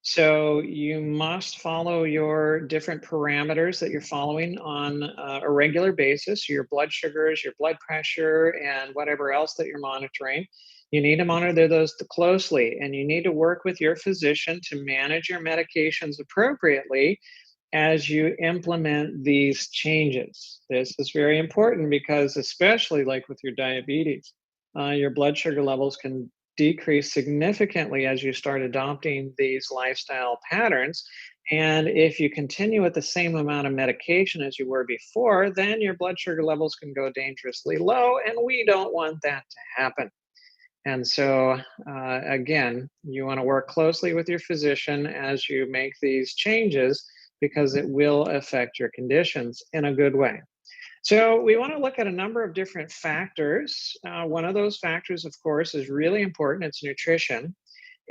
So you must follow your different parameters that you're following on a regular basis, your blood sugars, your blood pressure, and whatever else that you're monitoring. You need to monitor those closely, and you need to work with your physician to manage your medications appropriately as you implement these changes. This is very important because, especially like with your diabetes, your blood sugar levels can decrease significantly as you start adopting these lifestyle patterns. And if you continue with the same amount of medication as you were before, then your blood sugar levels can go dangerously low, and we don't want that to happen. And so, again, you want to work closely with your physician as you make these changes, because it will affect your conditions in a good way. So we want to look at a number of different factors. One of those factors, of course, is really important. It's nutrition.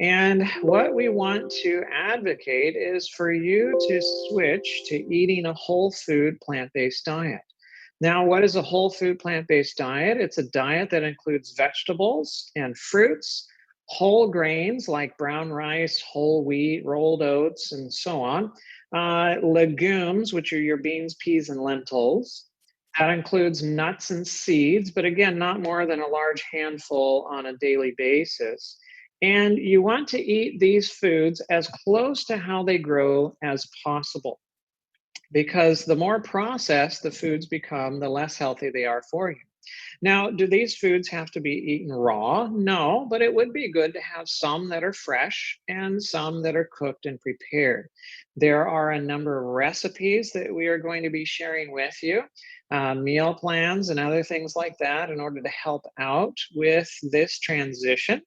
And what we want to advocate is for you to switch to eating a whole food plant-based diet. Now, what is a whole food plant-based diet? It's a diet that includes vegetables and fruits, whole grains like brown rice, whole wheat, rolled oats, and so on, legumes, which are your beans, peas, and lentils. That includes nuts and seeds, but again, not more than a large handful on a daily basis. And you want to eat these foods as close to how they grow as possible, because the more processed the foods become, the less healthy they are for you. Now, do these foods have to be eaten raw? No, but it would be good to have some that are fresh and some that are cooked and prepared. There are a number of recipes that we are going to be sharing with you, meal plans and other things like that, in order to help out with this transition,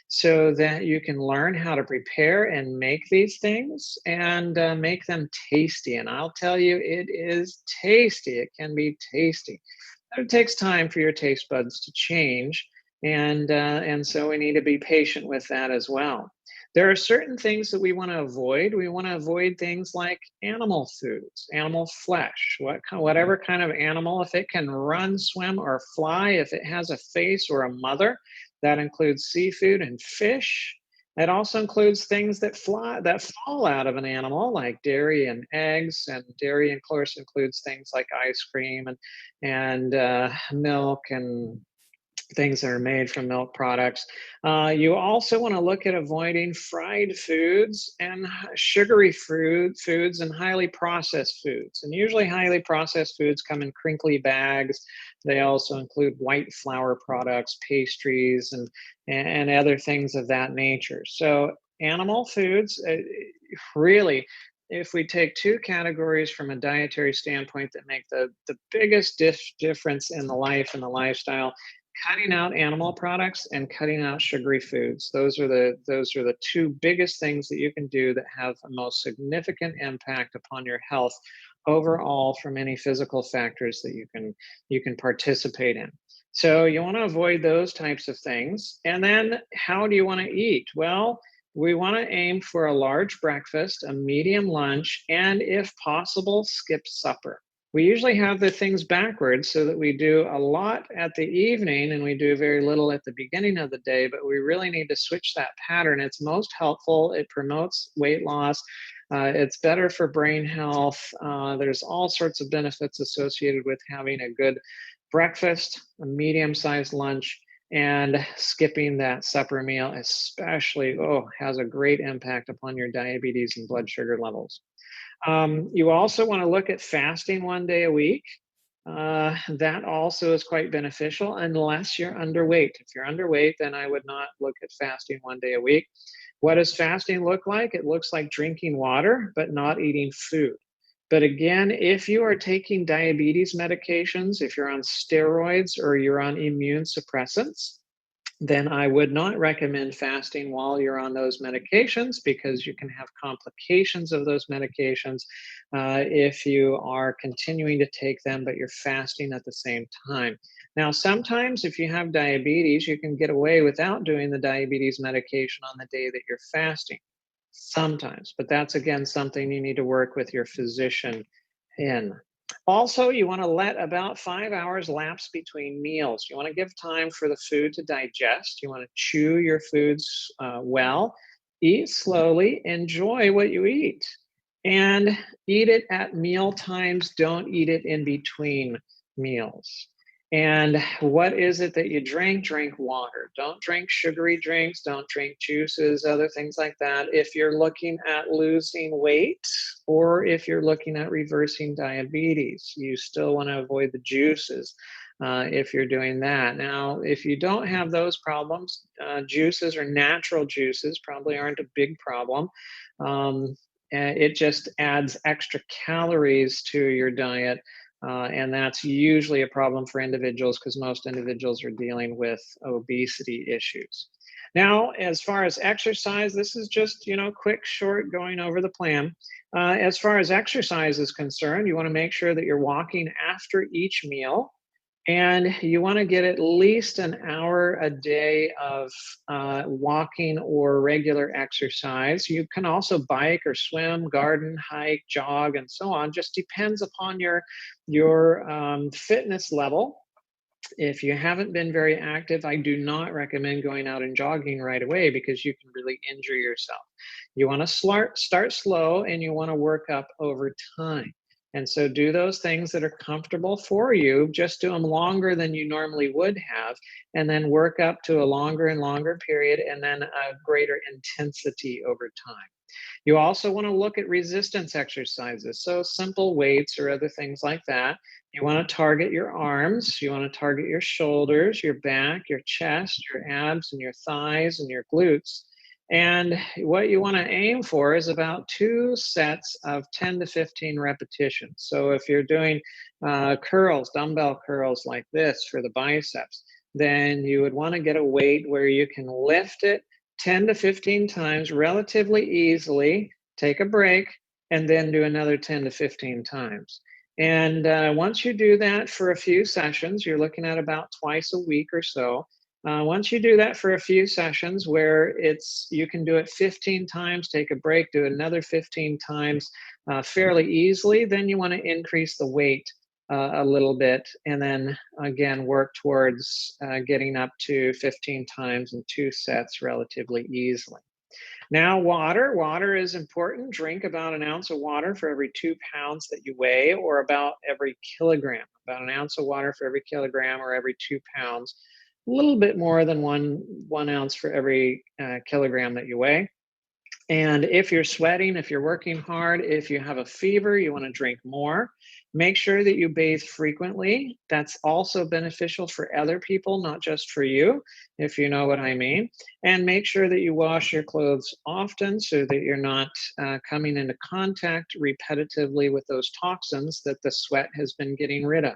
so that you can learn how to prepare and make these things and make them tasty. And I'll tell you, it is tasty. It can be tasty. It takes time for your taste buds to change, and so we need to be patient with that as well. There are certain things that we want to avoid. We want to avoid things like animal foods, animal flesh, whatever kind of animal, if it can run, swim, or fly, if it has a face or a mother. That includes seafood and fish. It also includes things that fall out of an animal, like dairy and eggs. And dairy, of course, includes things like ice cream and milk and things that are made from milk products. You also want to look at avoiding fried foods and sugary foods and highly processed foods. And usually highly processed foods come in crinkly bags. They also include white flour products, pastries, and other things of that nature. So animal foods, really, if we take two categories from a dietary standpoint that make the biggest difference in the life and the lifestyle, cutting out animal products and cutting out sugary foods. Those are the two biggest things that you can do that have a most significant impact upon your health overall, from any physical factors that you can participate in. So you want to avoid those types of things. And then how do you want to eat? Well, we want to aim for a large breakfast, a medium lunch, and if possible, skip supper. We usually have the things backwards, so that we do a lot at the evening and we do very little at the beginning of the day, but we really need to switch that pattern. It's most helpful. It promotes weight loss. It's better for brain health. There's all sorts of benefits associated with having a good breakfast, a medium-sized lunch, and skipping that supper meal especially, has a great impact upon your diabetes and blood sugar levels. You also want to look at fasting 1 day a week. That also is quite beneficial unless you're underweight. If you're underweight, then I would not look at fasting 1 day a week. What does fasting look like? It looks like drinking water, but not eating food. But again, if you are taking diabetes medications, if you're on steroids or you're on immune suppressants, then I would not recommend fasting while you're on those medications, because you can have complications of those medications if you are continuing to take them, but you're fasting at the same time. Now, sometimes if you have diabetes, you can get away without doing the diabetes medication on the day that you're fasting. Sometimes, but that's again something you need to work with your physician in. Also, you want to let about 5 hours lapse between meals. You want to give time for the food to digest. You want to chew your foods well, eat slowly, enjoy what you eat, and eat it at meal times. Don't eat it in between meals. And what is it that you drink? Drink water. Don't drink sugary drinks. Don't drink juices, other things like that. If you're looking at losing weight, or if you're looking at reversing diabetes, you still want to avoid the juices if you're doing that. Now, if you don't have those problems, juices or natural juices probably aren't a big problem. It just adds extra calories to your diet. And that's usually a problem for individuals, because most individuals are dealing with obesity issues. Now, as far as exercise, this is just, quick, short, going over the plan. As far as exercise is concerned, you want to make sure that you're walking after each meal. And you want to get at least an hour a day of walking or regular exercise. You can also bike or swim, garden, hike, jog, and so on. Just depends upon your fitness level. If you haven't been very active, I do not recommend going out and jogging right away, because you can really injure yourself. You want to start slow, and you want to work up over time. And so do those things that are comfortable for you. Just do them longer than you normally would have, and then work up to a longer and longer period, and then a greater intensity over time. You also want to look at resistance exercises, so simple weights or other things like that. You want to target your arms, you want to target your shoulders, your back, your chest, your abs, and your thighs, and your glutes. And what you want to aim for is about 2 sets of 10 to 15 repetitions. So if you're doing curls, dumbbell curls like this for the biceps, then you would want to get a weight where you can lift it 10 to 15 times relatively easily, take a break, and then do another 10 to 15 times. And once you do that for a few sessions, you're looking at about twice a week or so. Once you do that for a few sessions where you can do it 15 times, take a break, do another 15 times fairly easily, then you want to increase the weight a little bit, and then again work towards getting up to 15 times in 2 sets relatively easily. Now, water is important. Drink about an ounce of water for every 2 pounds that you weigh, or about every kilogram. About an ounce of water for every kilogram, or every 2 pounds. A little bit more than one ounce for every kilogram that you weigh. And if you're sweating, if you're working hard, if you have a fever, you want to drink more. Make sure that you bathe frequently. That's also beneficial for other people, not just for you, if you know what I mean. And make sure that you wash your clothes often, so that you're not coming into contact repetitively with those toxins that the sweat has been getting rid of.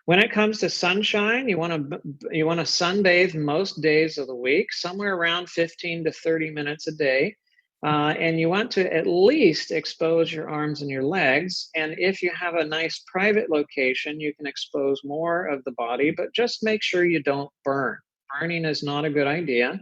When it comes to sunshine, you want to sunbathe most days of the week, somewhere around 15 to 30 minutes a day. And you want to at least expose your arms and your legs. And if you have a nice private location, you can expose more of the body, but just make sure you don't burn. Burning is not a good idea.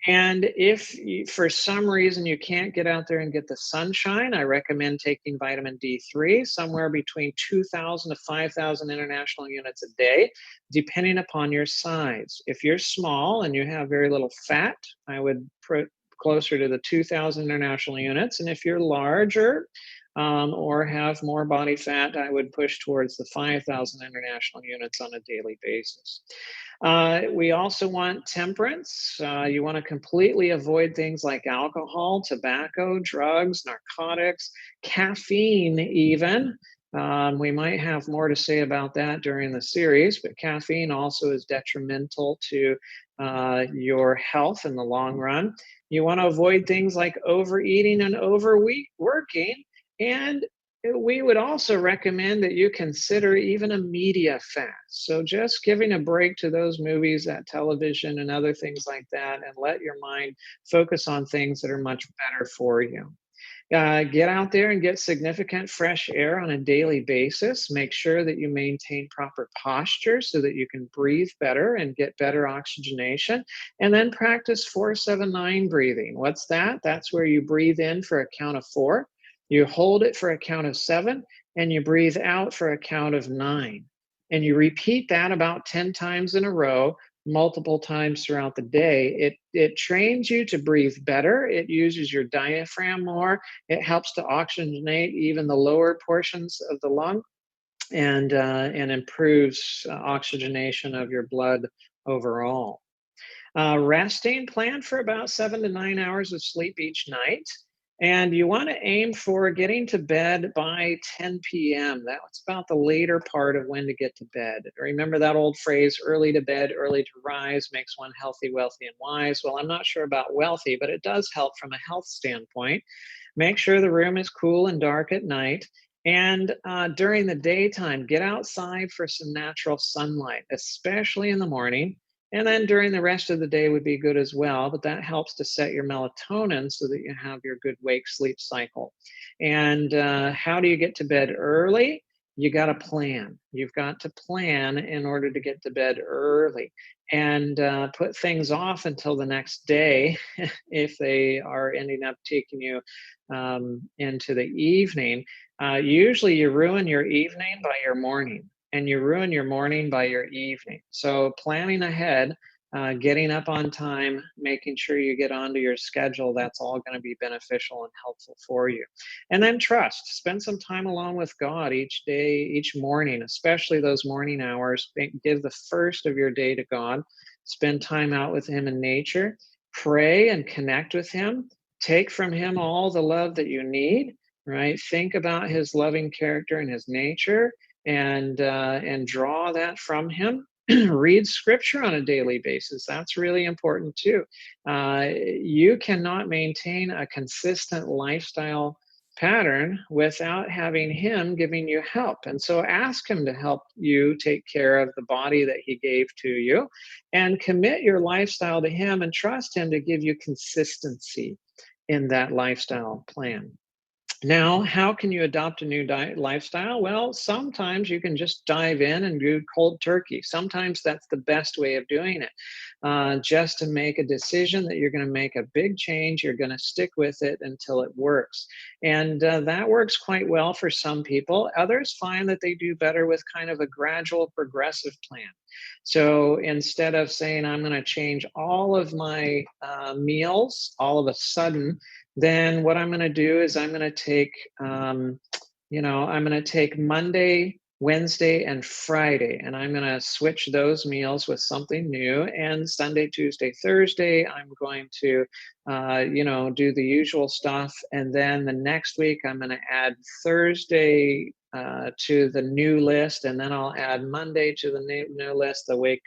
And if for some reason you can't get out there and get the sunshine, I recommend taking vitamin D3, somewhere between 2,000 to 5,000 international units a day, depending upon your size. If you're small and you have very little fat, I would put closer to the 2,000 international units. And if you're larger, or have more body fat, I would push towards the 5,000 international units on a daily basis. We also want temperance. You want to completely avoid things like alcohol, tobacco, drugs, narcotics, caffeine even. We might have more to say about that during the series, but caffeine also is detrimental to your health in the long run. You want to avoid things like overeating and overworking. And we would also recommend that you consider even a media fast. So just giving a break to those movies, that television and other things like that, and let your mind focus on things that are much better for you. Get out there and get significant fresh air on a daily basis. Make sure that you maintain proper posture so that you can breathe better and get better oxygenation. And then practice 4-7-9 breathing. What's that? That's where you breathe in for a count of 4, you hold it for a count of 7, and you breathe out for a count of 9. And you repeat that about 10 times in a row, multiple times throughout the day. It trains you to breathe better. It uses your diaphragm more. It helps to oxygenate even the lower portions of the lung, and improves oxygenation of your blood overall. Resting, plan for about 7 to 9 hours of sleep each night. And you want to aim for getting to bed by 10 p.m. That's about the later part of when to get to bed. Remember that old phrase, early to bed, early to rise, makes one healthy, wealthy, and wise. Well, I'm not sure about wealthy, but it does help from a health standpoint. Make sure the room is cool and dark at night. And during the daytime, get outside for some natural sunlight, especially in the morning. And then during the rest of the day would be good as well, but that helps to set your melatonin so that you have your good wake sleep cycle. And how do you get to bed early? You got to plan. You've got to plan in order to get to bed early, and put things off until the next day if they are ending up taking you into the evening. Usually you ruin your evening by your morning, and you ruin your morning by your evening. So planning ahead, getting up on time, making sure you get onto your schedule, that's all going to be beneficial and helpful for you. And then trust. Spend some time alone with God each day, each morning, especially those morning hours. Give the first of your day to God. Spend time out with Him in nature. Pray and connect with Him. Take from Him all the love that you need, right? Think about His loving character and His nature, and draw that from Him. Read scripture on a daily basis. That's really important too. You cannot maintain a consistent lifestyle pattern without having Him giving you help. And so ask Him to help you take care of the body that He gave to you, and commit your lifestyle to Him, and trust Him to give you consistency in that lifestyle plan. Now, how can you adopt a new lifestyle? Well, sometimes you can just dive in and do cold turkey. Sometimes that's the best way of doing it. Just to make a decision that you're going to make a big change, you're going to stick with it until it works. And that works quite well for some people. Others find that they do better with kind of a gradual, progressive plan. So instead of saying, I'm going to change all of my meals all of a sudden, then what I'm going to do is I'm going to take, I'm going to take Monday, Wednesday, and Friday, and I'm going to switch those meals with something new. And Sunday, Tuesday, Thursday, I'm going to, do the usual stuff. And then the next week, I'm going to add Thursday to the new list, and then I'll add Monday to the new list the week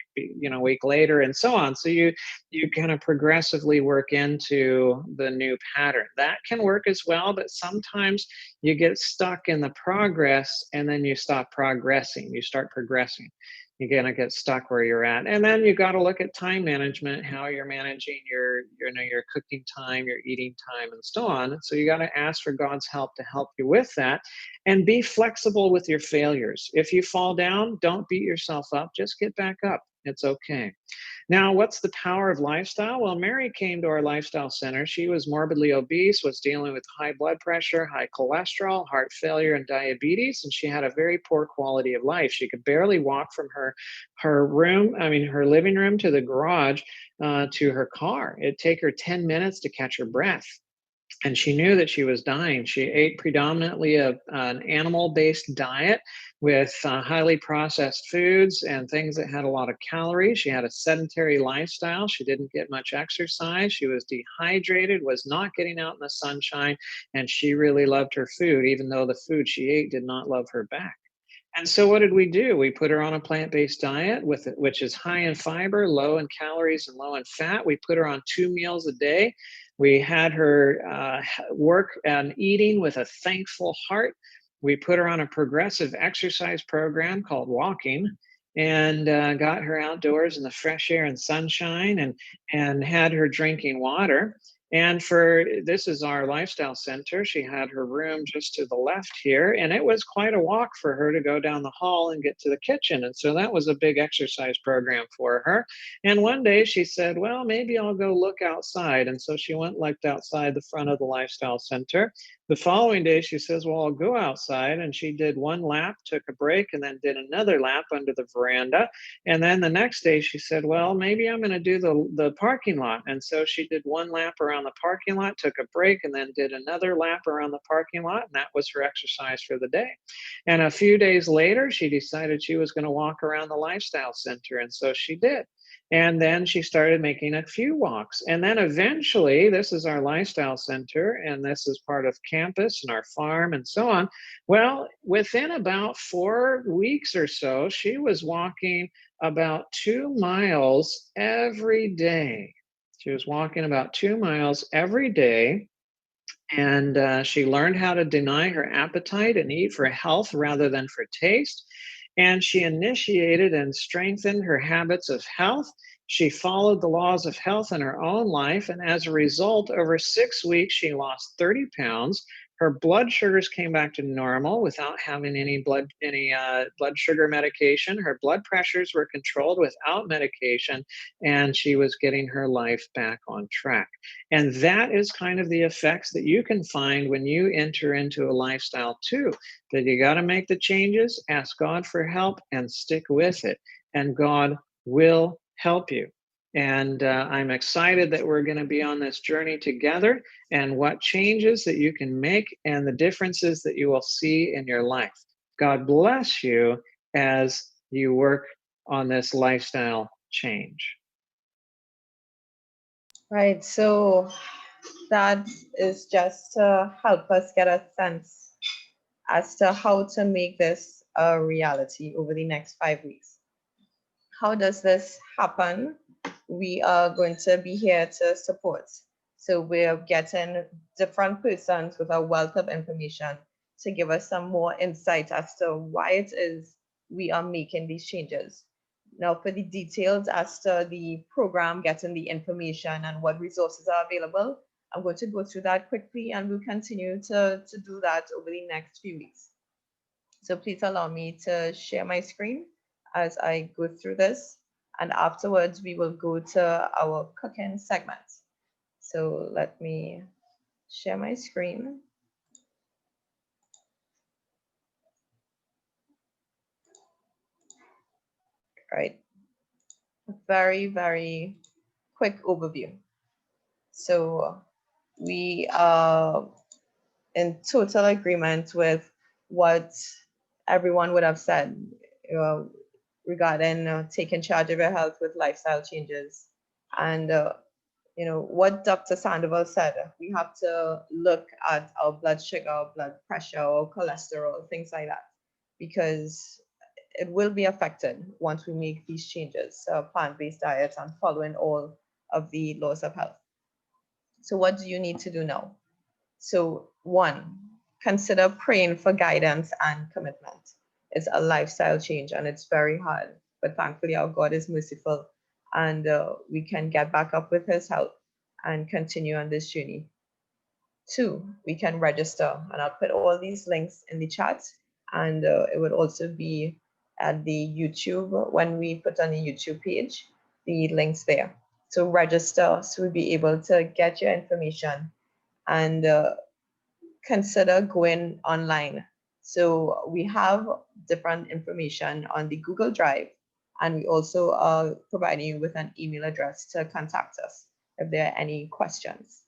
later, and so on. So you kind of progressively work into the new pattern. That can work as well, but sometimes you get stuck in the progress, and then you stop progressing. You start progressing. You're gonna get stuck where you're at, and then you got to look at time management, how you're managing your cooking time, your eating time, and so on. So you got to ask for God's help to help you with that, and be flexible with your failures. If you fall down, don't beat yourself up. Just get back up. It's okay. Now, what's the power of lifestyle? Well, Mary came to our lifestyle center. She was morbidly obese, was dealing with high blood pressure, high cholesterol, heart failure, and diabetes, and she had a very poor quality of life. She could barely walk from her living room to the garage to her car. It'd take her 10 minutes to catch her breath. and she knew that she was dying. She ate predominantly an animal-based diet with highly processed foods and things that had a lot of calories. She had a sedentary lifestyle. She didn't get much exercise. She was dehydrated, was not getting out in the sunshine, and she really loved her food, even though the food she ate did not love her back. And so what did we do? We put her on a plant-based diet which is high in fiber, low in calories, and low in fat. We put her on 2 meals a day. We had her work on eating with a thankful heart. We put her on a progressive exercise program called walking, and got her outdoors in the fresh air and sunshine, and had her drinking water. And this is our lifestyle center. She had her room just to the left here, and it was quite a walk for her to go down the hall and get to the kitchen. And so that was a big exercise program for her. And one day she said, well, maybe I'll go look outside. And so she went and looked outside the front of the lifestyle center. The following day she says, well, I'll go outside. And she did one lap, took a break, and then did another lap under the veranda. And then the next day she said, well, maybe I'm going to do the parking lot. And so she did one lap around the parking lot, took a break, and then did another lap around the parking lot. And that was her exercise for the day. And a few days later, she decided she was going to walk around the lifestyle center. And so she did. And then she started making a few walks. And then eventually, this is our lifestyle center, and this is part of campus and our farm and so on. Well, within about 4 weeks or so, she was walking about 2 miles every day. She was walking about 2 miles every day. And she learned how to deny her appetite and eat for health rather than for taste. And she initiated and strengthened her habits of health. She followed the laws of health in her own life. And as a result, over 6 weeks, she lost 30 pounds. Her blood sugars came back to normal without having any blood sugar medication. Her blood pressures were controlled without medication, and she was getting her life back on track. And that is kind of the effects that you can find when you enter into a lifestyle too, that you got to make the changes, ask God for help, and stick with it. And God will help you. And I'm excited that we're going to be on this journey together, and what changes that you can make and the differences that you will see in your life. God bless you as you work on this lifestyle change. Right, so that is just to help us get a sense as to how to make this a reality over the next 5 weeks. How does this happen? We are going to be here to support. So we're getting different persons with a wealth of information to give us some more insight as to why it is we are making these changes. Now, for the details as to the program, getting the information and what resources are available, I'm going to go through that quickly, and we'll continue to do that over the next few weeks. So please allow me to share my screen as I go through this. And afterwards, we will go to our cooking segment. So let me share my screen. Right. Very, very quick overview. So we are in total agreement with what everyone would have said regarding taking charge of your health with lifestyle changes. And what Dr. Sandoval said, we have to look at our blood sugar, our blood pressure, our cholesterol, things like that, because it will be affected once we make these changes, plant-based diets and following all of the laws of health. So what do you need to do now? So 1, consider praying for guidance and commitment. It's a lifestyle change and it's very hard, but thankfully our God is merciful, and we can get back up with his help and continue on this journey. 2, we can register, and I'll put all these links in the chat, and it would also be at the YouTube, when we put on the YouTube page, the links there. So register so we'll be able to get your information, and consider going online. So we have different information on the Google Drive, and we also are providing you with an email address to contact us if there are any questions.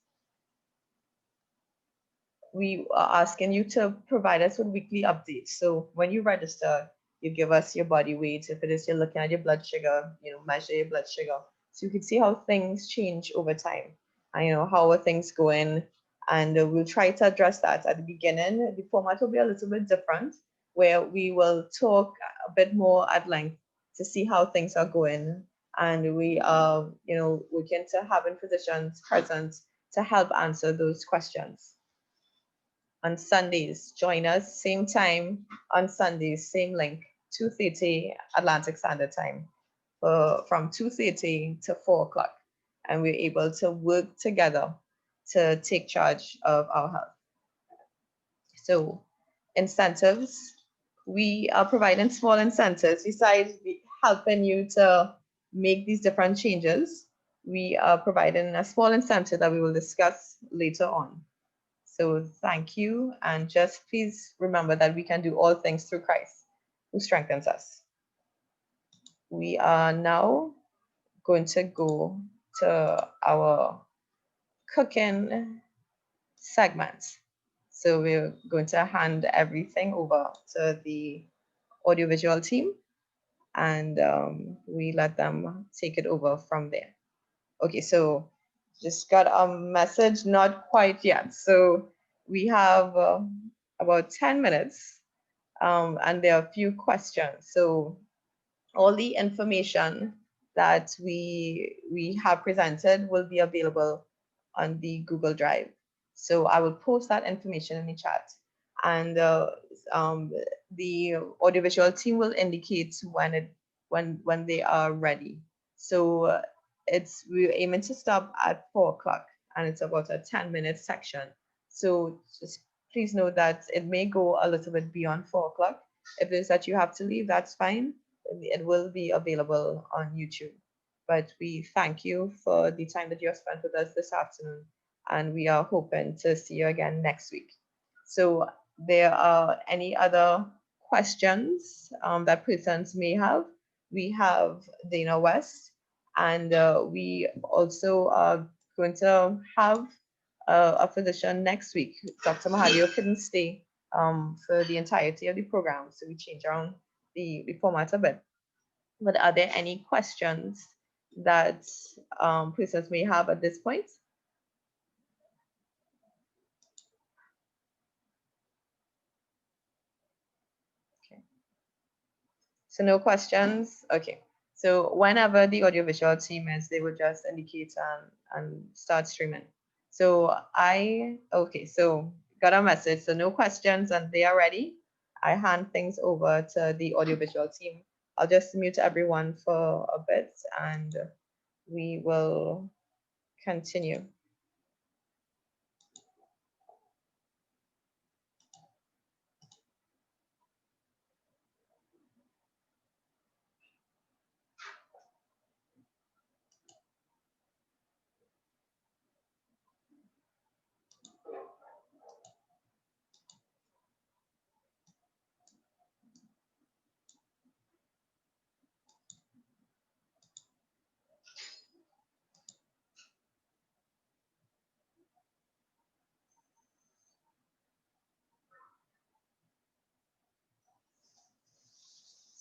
we are asking you to provide us with weekly updates. So when you register, you give us your body weight. If it is you're looking at your blood sugar, measure your blood sugar. So you can see how things change over time. And how are things going? And we'll try to address that at the beginning. The format will be a little bit different, where we will talk a bit more at length to see how things are going. And we are, looking to having physicians present to help answer those questions. On Sundays, join us, same time on Sundays, same link, 2:30 Atlantic Standard Time, from 2:30 to 4 o'clock. And we're able to work together to take charge of our health. So incentives, we are providing small incentives. Besides helping you to make these different changes, we are providing a small incentive that we will discuss later on. So thank you. And just please remember that we can do all things through Christ who strengthens us. We are now going to go to our cooking segment. So we're going to hand everything over to the audiovisual team, and we let them take it over from there. Okay, so just got a message, not quite yet. So we have about 10 minutes, and there are a few questions. So all the information that we have presented will be available on the Google Drive. So I will post that information in the chat, and the audiovisual team will indicate when they are ready. So we're aiming to stop at 4 o'clock, and it's about a 10-minute section. So just please know that it may go a little bit beyond 4 o'clock. If it is that you have to leave, that's fine. It will be available on YouTube. But we thank you for the time that you have spent with us this afternoon, and we are hoping to see you again next week. So there are any other questions that persons may have, we have Dana West, and we also are going to have a physician next week. Dr. Mahadio couldn't stay for the entirety of the program, so we changed around the format a bit. But are there any questions that persons may have at this point? Okay. So no questions? Okay. So whenever the audiovisual team is, they will just indicate and start streaming. So okay, so got a message. So no questions and they are ready. I hand things over to the audiovisual team. I'll just mute everyone for a bit and we will continue.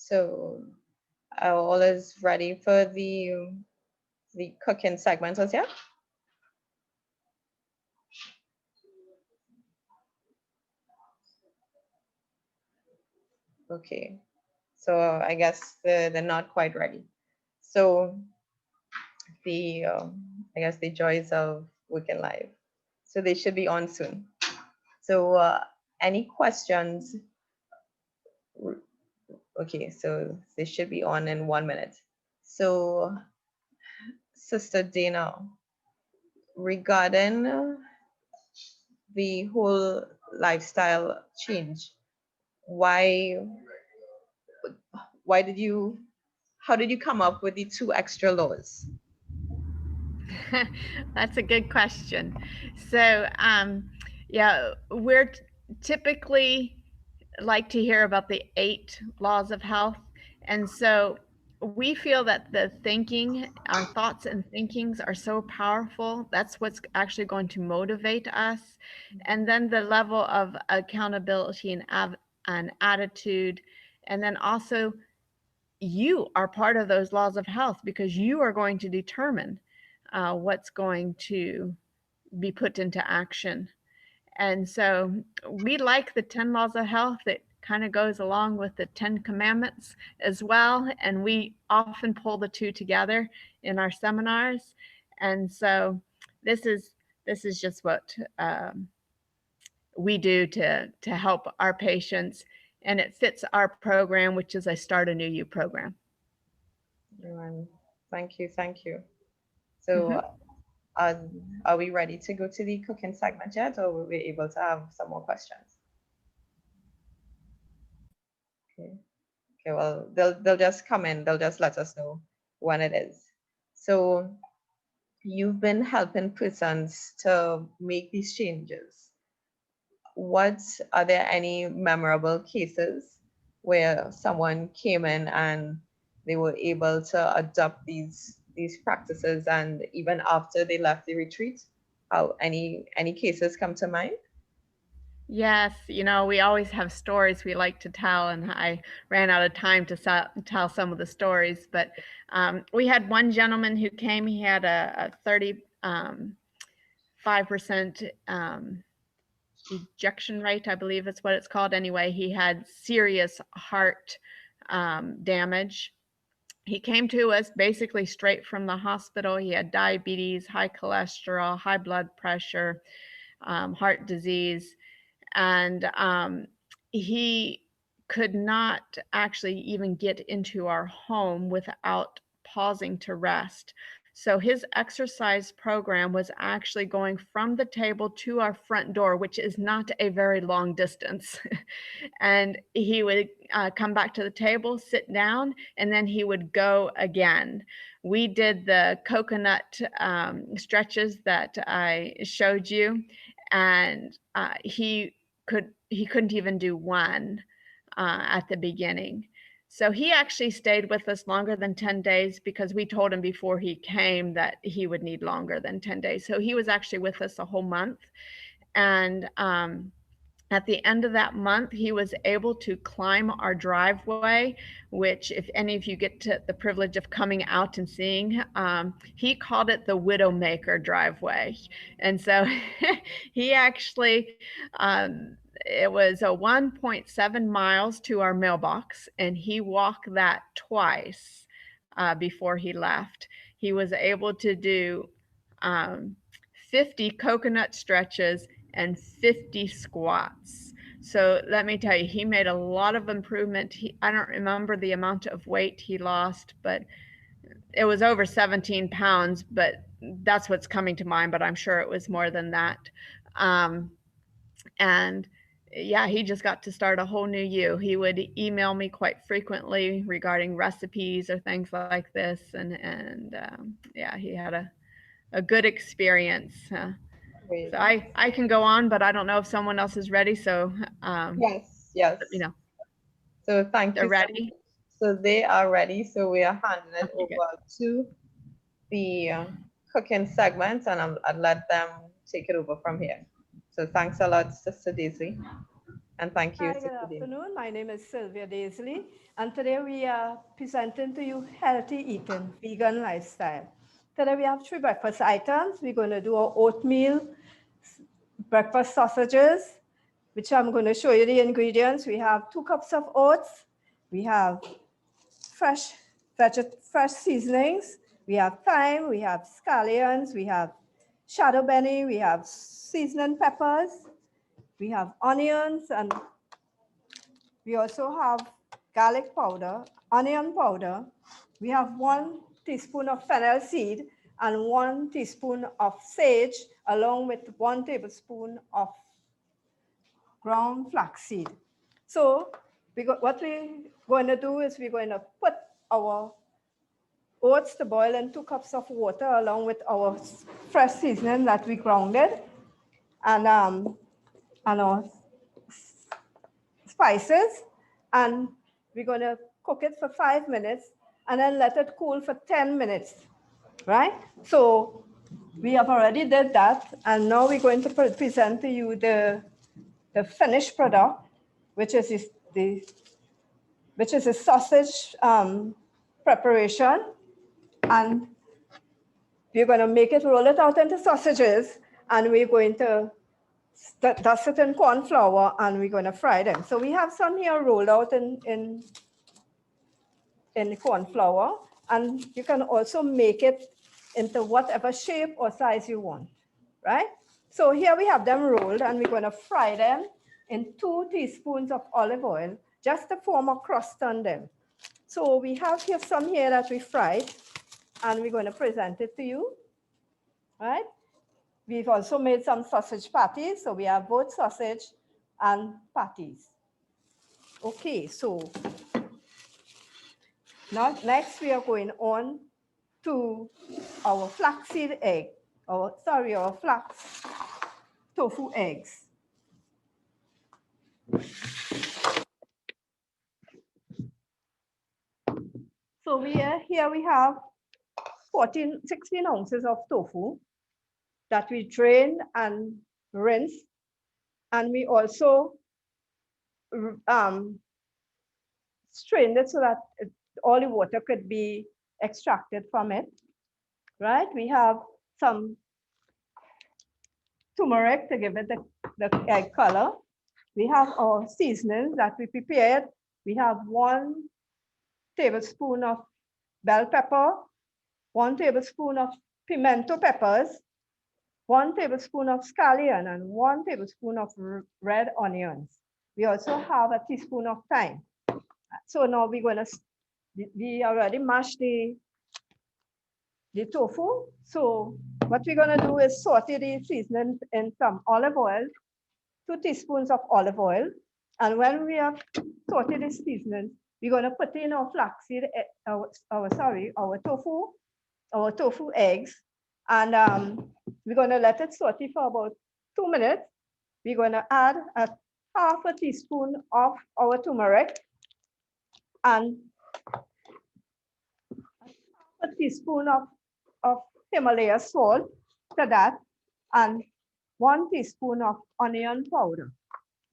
So all is ready for the cooking segment, yeah? Okay, so I guess they're not quite ready. So I guess the joys of working live. So they should be on soon. So any questions? Okay, so they should be on in 1 minute. So Sister Dana, regarding the whole lifestyle change, how did you come up with the 2 extra laws? That's a good question. So, yeah, we're typically like to hear about the 8 laws of health. And so we feel that the thinking, our thoughts and thinkings are so powerful. That's what's actually going to motivate us. And then the level of accountability and attitude. And then also, you are part of those laws of health because you are going to determine what's going to be put into action. And so we like the 10 laws of health. It kind of goes along with the 10 commandments as well. And we often pull the two together in our seminars. And so this is just what we do to help our patients. And it fits our program, which is a Start a New You program. Thank you. Thank you. So are we ready to go to the cooking segment yet, or were we able to have some more questions? Okay. Okay, well, they'll just come in, they'll just let us know when it is. So you've been helping persons to make these changes. Are there any memorable cases where someone came in and they were able to adopt these practices, and even after they left the retreat, how any cases come to mind? Yes, we always have stories we like to tell, and I ran out of time to tell some of the stories. But we had one gentleman who came. He had a 35% ejection rate, I believe is what it's called. Anyway, he had serious heart damage. He came to us basically straight from the hospital. He had diabetes, high cholesterol, high blood pressure, heart disease. And he could not actually even get into our home without pausing to rest. So his exercise program was actually going from the table to our front door, which is not a very long distance. And he would come back to the table, sit down, and then he would go again. We did the coconut stretches that I showed you, and he couldn't even do one at the beginning. So he actually stayed with us longer than 10 days because we told him before he came that he would need longer than 10 days. So he was actually with us a whole month. And at the end of that month, he was able to climb our driveway, which if any of you get to the privilege of coming out and seeing, he called it the Widowmaker driveway. And so he actually, it was a 1.7 miles to our mailbox, and he walked that twice before he left. He was able to do 50 coconut stretches and 50 squats. So let me tell you, he made a lot of improvement. I don't remember the amount of weight he lost, but it was over 17 pounds, but that's what's coming to mind, but I'm sure it was more than that. And yeah, he just got to start a whole new you. He would email me quite frequently regarding recipes or things like this. And yeah, he had a good experience. Great. So I can go on, but I don't know if someone else is ready. So Yes. So thank they're you. ready. So they are ready. So we are handing it Okay, over to the cooking segment, and I'll let them take it over from here. So thanks a lot, Sister Daisy. And thank you, Hi, good Sister Daisy. afternoon. My name is Sylvia Daisley, and today we are presenting to you healthy eating, vegan lifestyle. Today we have 3 breakfast items. We're going to do our oatmeal breakfast sausages, which I'm going to show you the ingredients. We have 2 cups of oats. We have fresh seasonings. We have thyme. We have scallions. We have shadow benny. We have seasoning peppers. We have onions, and we also have garlic powder, onion powder. We have 1 teaspoon of fennel seed and 1 teaspoon of sage, along with 1 tablespoon of ground flaxseed. So what we're going to do is we're going to put our oats to boil in 2 cups of water, along with our fresh seasoning that we grounded, and our spices, and we're going to cook it for 5 minutes, and then let it cool for 10 minutes, right? So we have already did that, and now we're going to present to you the finished product, which is a sausage preparation, and we're going to make it, roll it out into sausages, and we're going to dust it in corn flour, and we're going to fry them. So we have some here rolled out in corn flour, and you can also make it into whatever shape or size you want, right? So here we have them rolled, and we're going to fry them in 2 teaspoons of olive oil, just to form a crust on them. So we have here some here that we fried, and we're going to present it to you, right? We've also made some sausage patties, so we have both sausage and patties. Okay, so now next we are going on to our flaxseed egg, our flax tofu eggs. So here we have 16 ounces of tofu that we drain and rinse, and we also strained it so that all the water could be extracted from it, right? We have some turmeric to give it the egg color. We have our seasonings that we prepared. We have 1 tablespoon of bell pepper, 1 tablespoon of pimento peppers, 1 tablespoon of scallion, and 1 tablespoon of red onions. We also have a teaspoon of thyme. So now we're going to, we already mashed the tofu. So what we're going to do is saute the seasoning in some olive oil, 2 teaspoons of olive oil. And when we have sauteed the seasoning, we're going to put in our flaxseed, our tofu eggs. And we're going to let it saute for about 2 minutes. We're going to add half a teaspoon of our turmeric and a teaspoon of Himalaya salt to that, and 1 teaspoon of onion powder.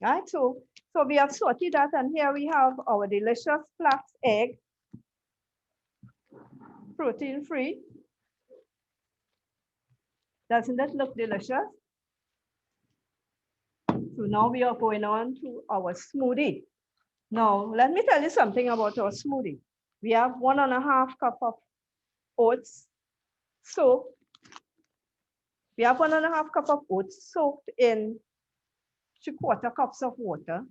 Right? So we have sauteed that, and here we have our delicious flax egg, protein-free. Doesn't that look delicious? So now we are going on to our smoothie. Now, let me tell you something about our smoothie. We have 1.5 cup of oats soaked. We have 1.5 cup of oats soaked in 3/4 cups of water,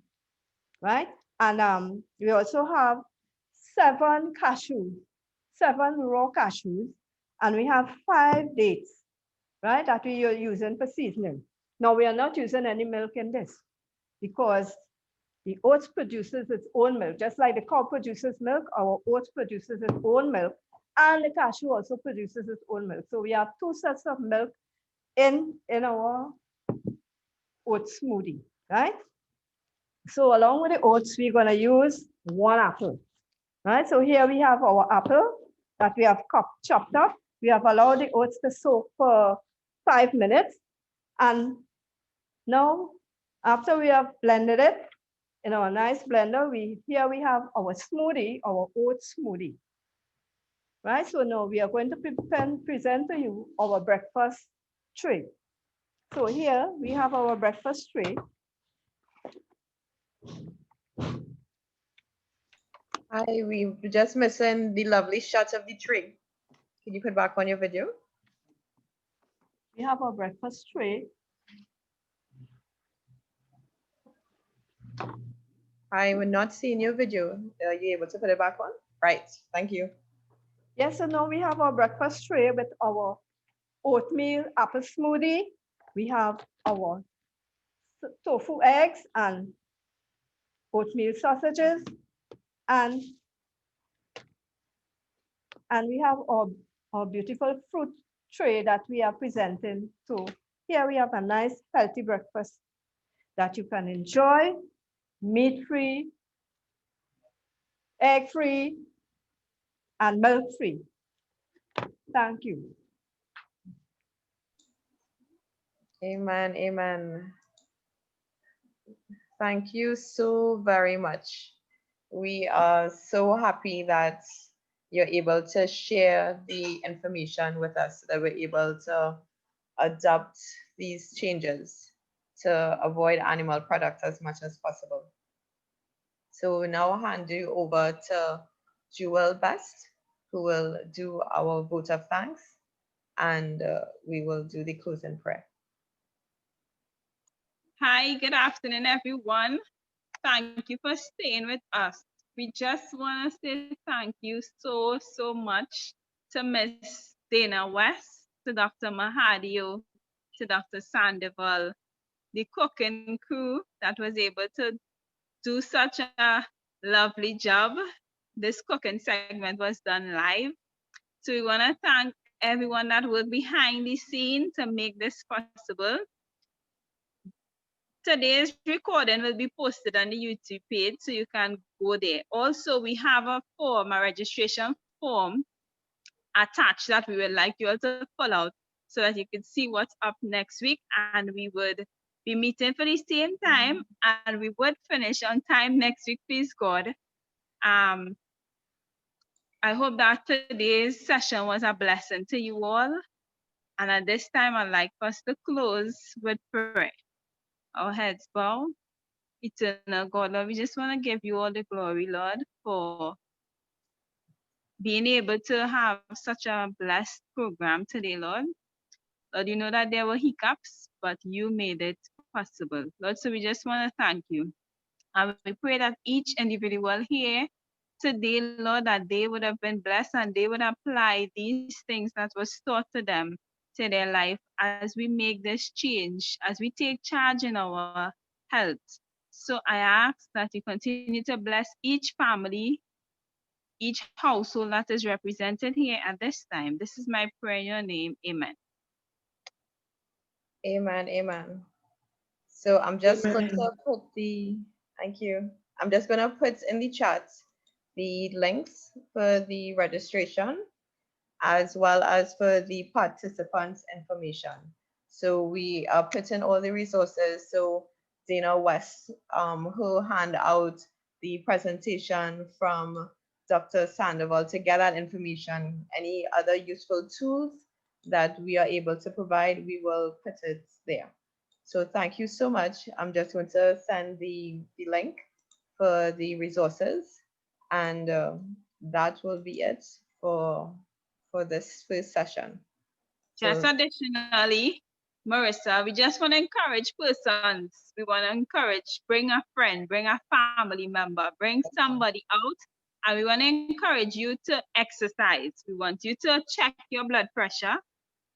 right? And we also have 7 cashews, 7 raw cashews, and we have 5 dates, right, that we are using for seasoning. Now, we are not using any milk in this because the oats produces its own milk. Just like the cow produces milk, our oats produces its own milk, and the cashew also produces its own milk. So we have 2 sets of milk in our oat smoothie, right? So along with the oats, we're going to use 1 apple, right? So here we have our apple that we have chopped up. We have allowed the oats to soak for 5 minutes. And now, after we have blended it in our nice blender, here we have our smoothie, our oat smoothie, right? So now we are going to present to you our breakfast tray. So here we have our breakfast tray. We just missing the lovely shots of the tree. Can you put back on your video? We have our breakfast tray. I would not see in your video. Are you able to put it back on? Right, thank you. Yes, so now we have our breakfast tray with our oatmeal apple smoothie. We have our tofu eggs and oatmeal sausages. And we have our beautiful fruit tray that we are presenting. So here we have a nice healthy breakfast that you can enjoy, meat-free, egg-free, and milk-free. Thank you. Amen. Amen. Thank you so very much. We are so happy that you're able to share the information with us, that we're able to adopt these changes to avoid animal products as much as possible. So we now hand you over to Jewel Best, who will do our vote of thanks, and we will do the closing prayer. Hi, good afternoon, everyone. Thank you for staying with us. We just want to say thank you so much to Miss Dana West, to Dr. Mahadio, to Dr. Sandoval, the cooking crew that was able to do such a lovely job. This cooking segment was done live. So we want to thank everyone that worked behind the scene to make this possible. Today's recording will be posted on the YouTube page, so you can go there. Also, we have a form, a registration form attached that we would like you all to fill out so that you can see what's up next week. And we would be meeting for the same time, and we would finish on time next week, please God. I hope that today's session was a blessing to you all. And at this time, I'd like us to close with prayer. Our heads bow. Eternal God, Lord, we just want to give you all the glory, Lord, for being able to have such a blessed program today, Lord. Lord, you know that there were hiccups, but you made it possible. Lord, so we just want to thank you. And we pray that each individual here today, Lord, that they would have been blessed and they would apply these things that was taught to them to their life as we make this change, as we take charge in our health. So I ask that you continue to bless each family, each household that is represented here at this time. This is my prayer in your name. Amen. Amen. Amen. So I'm just going to put thank you. I'm just going to put in the chat the links for the registration as well as for the participants' information. So we are putting all the resources. So Dana West, who hand out the presentation from Dr. Sandoval to get that information, any other useful tools that we are able to provide, we will put it there. So thank you so much. I'm just going to send the link for the resources, and that will be it for this first session. Just So, additionally, Marissa, we just want to encourage persons. We want to encourage, bring a friend, bring a family member, bring somebody out. And we want to encourage you to exercise. We want you to check your blood pressure.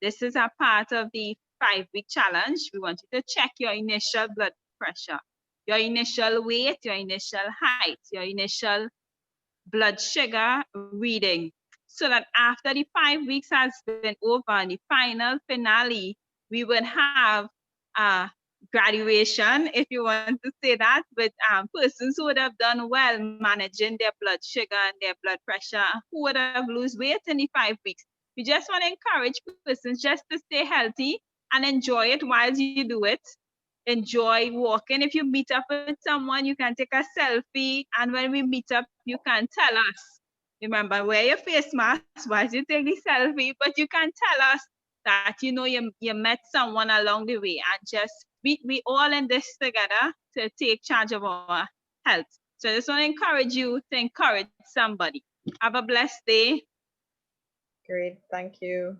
This is a part of the 5-week challenge. We want you to check your initial blood pressure, your initial weight, your initial height, your initial blood sugar reading, so that after the 5 weeks has been over and the final finale, we would have a graduation, if you want to say that, with persons who would have done well managing their blood sugar and their blood pressure, who would have lose weight in the 5 weeks. We just want to encourage persons just to stay healthy and enjoy it while you do it. Enjoy walking. If you meet up with someone, you can take a selfie. And when we meet up, you can tell us. Remember, wear your face mask while you take the selfie, but you can tell us that you know you met someone along the way, and just we all in this together to take charge of our health. So I just want to encourage you to encourage somebody. Have a blessed day. great. Thank you.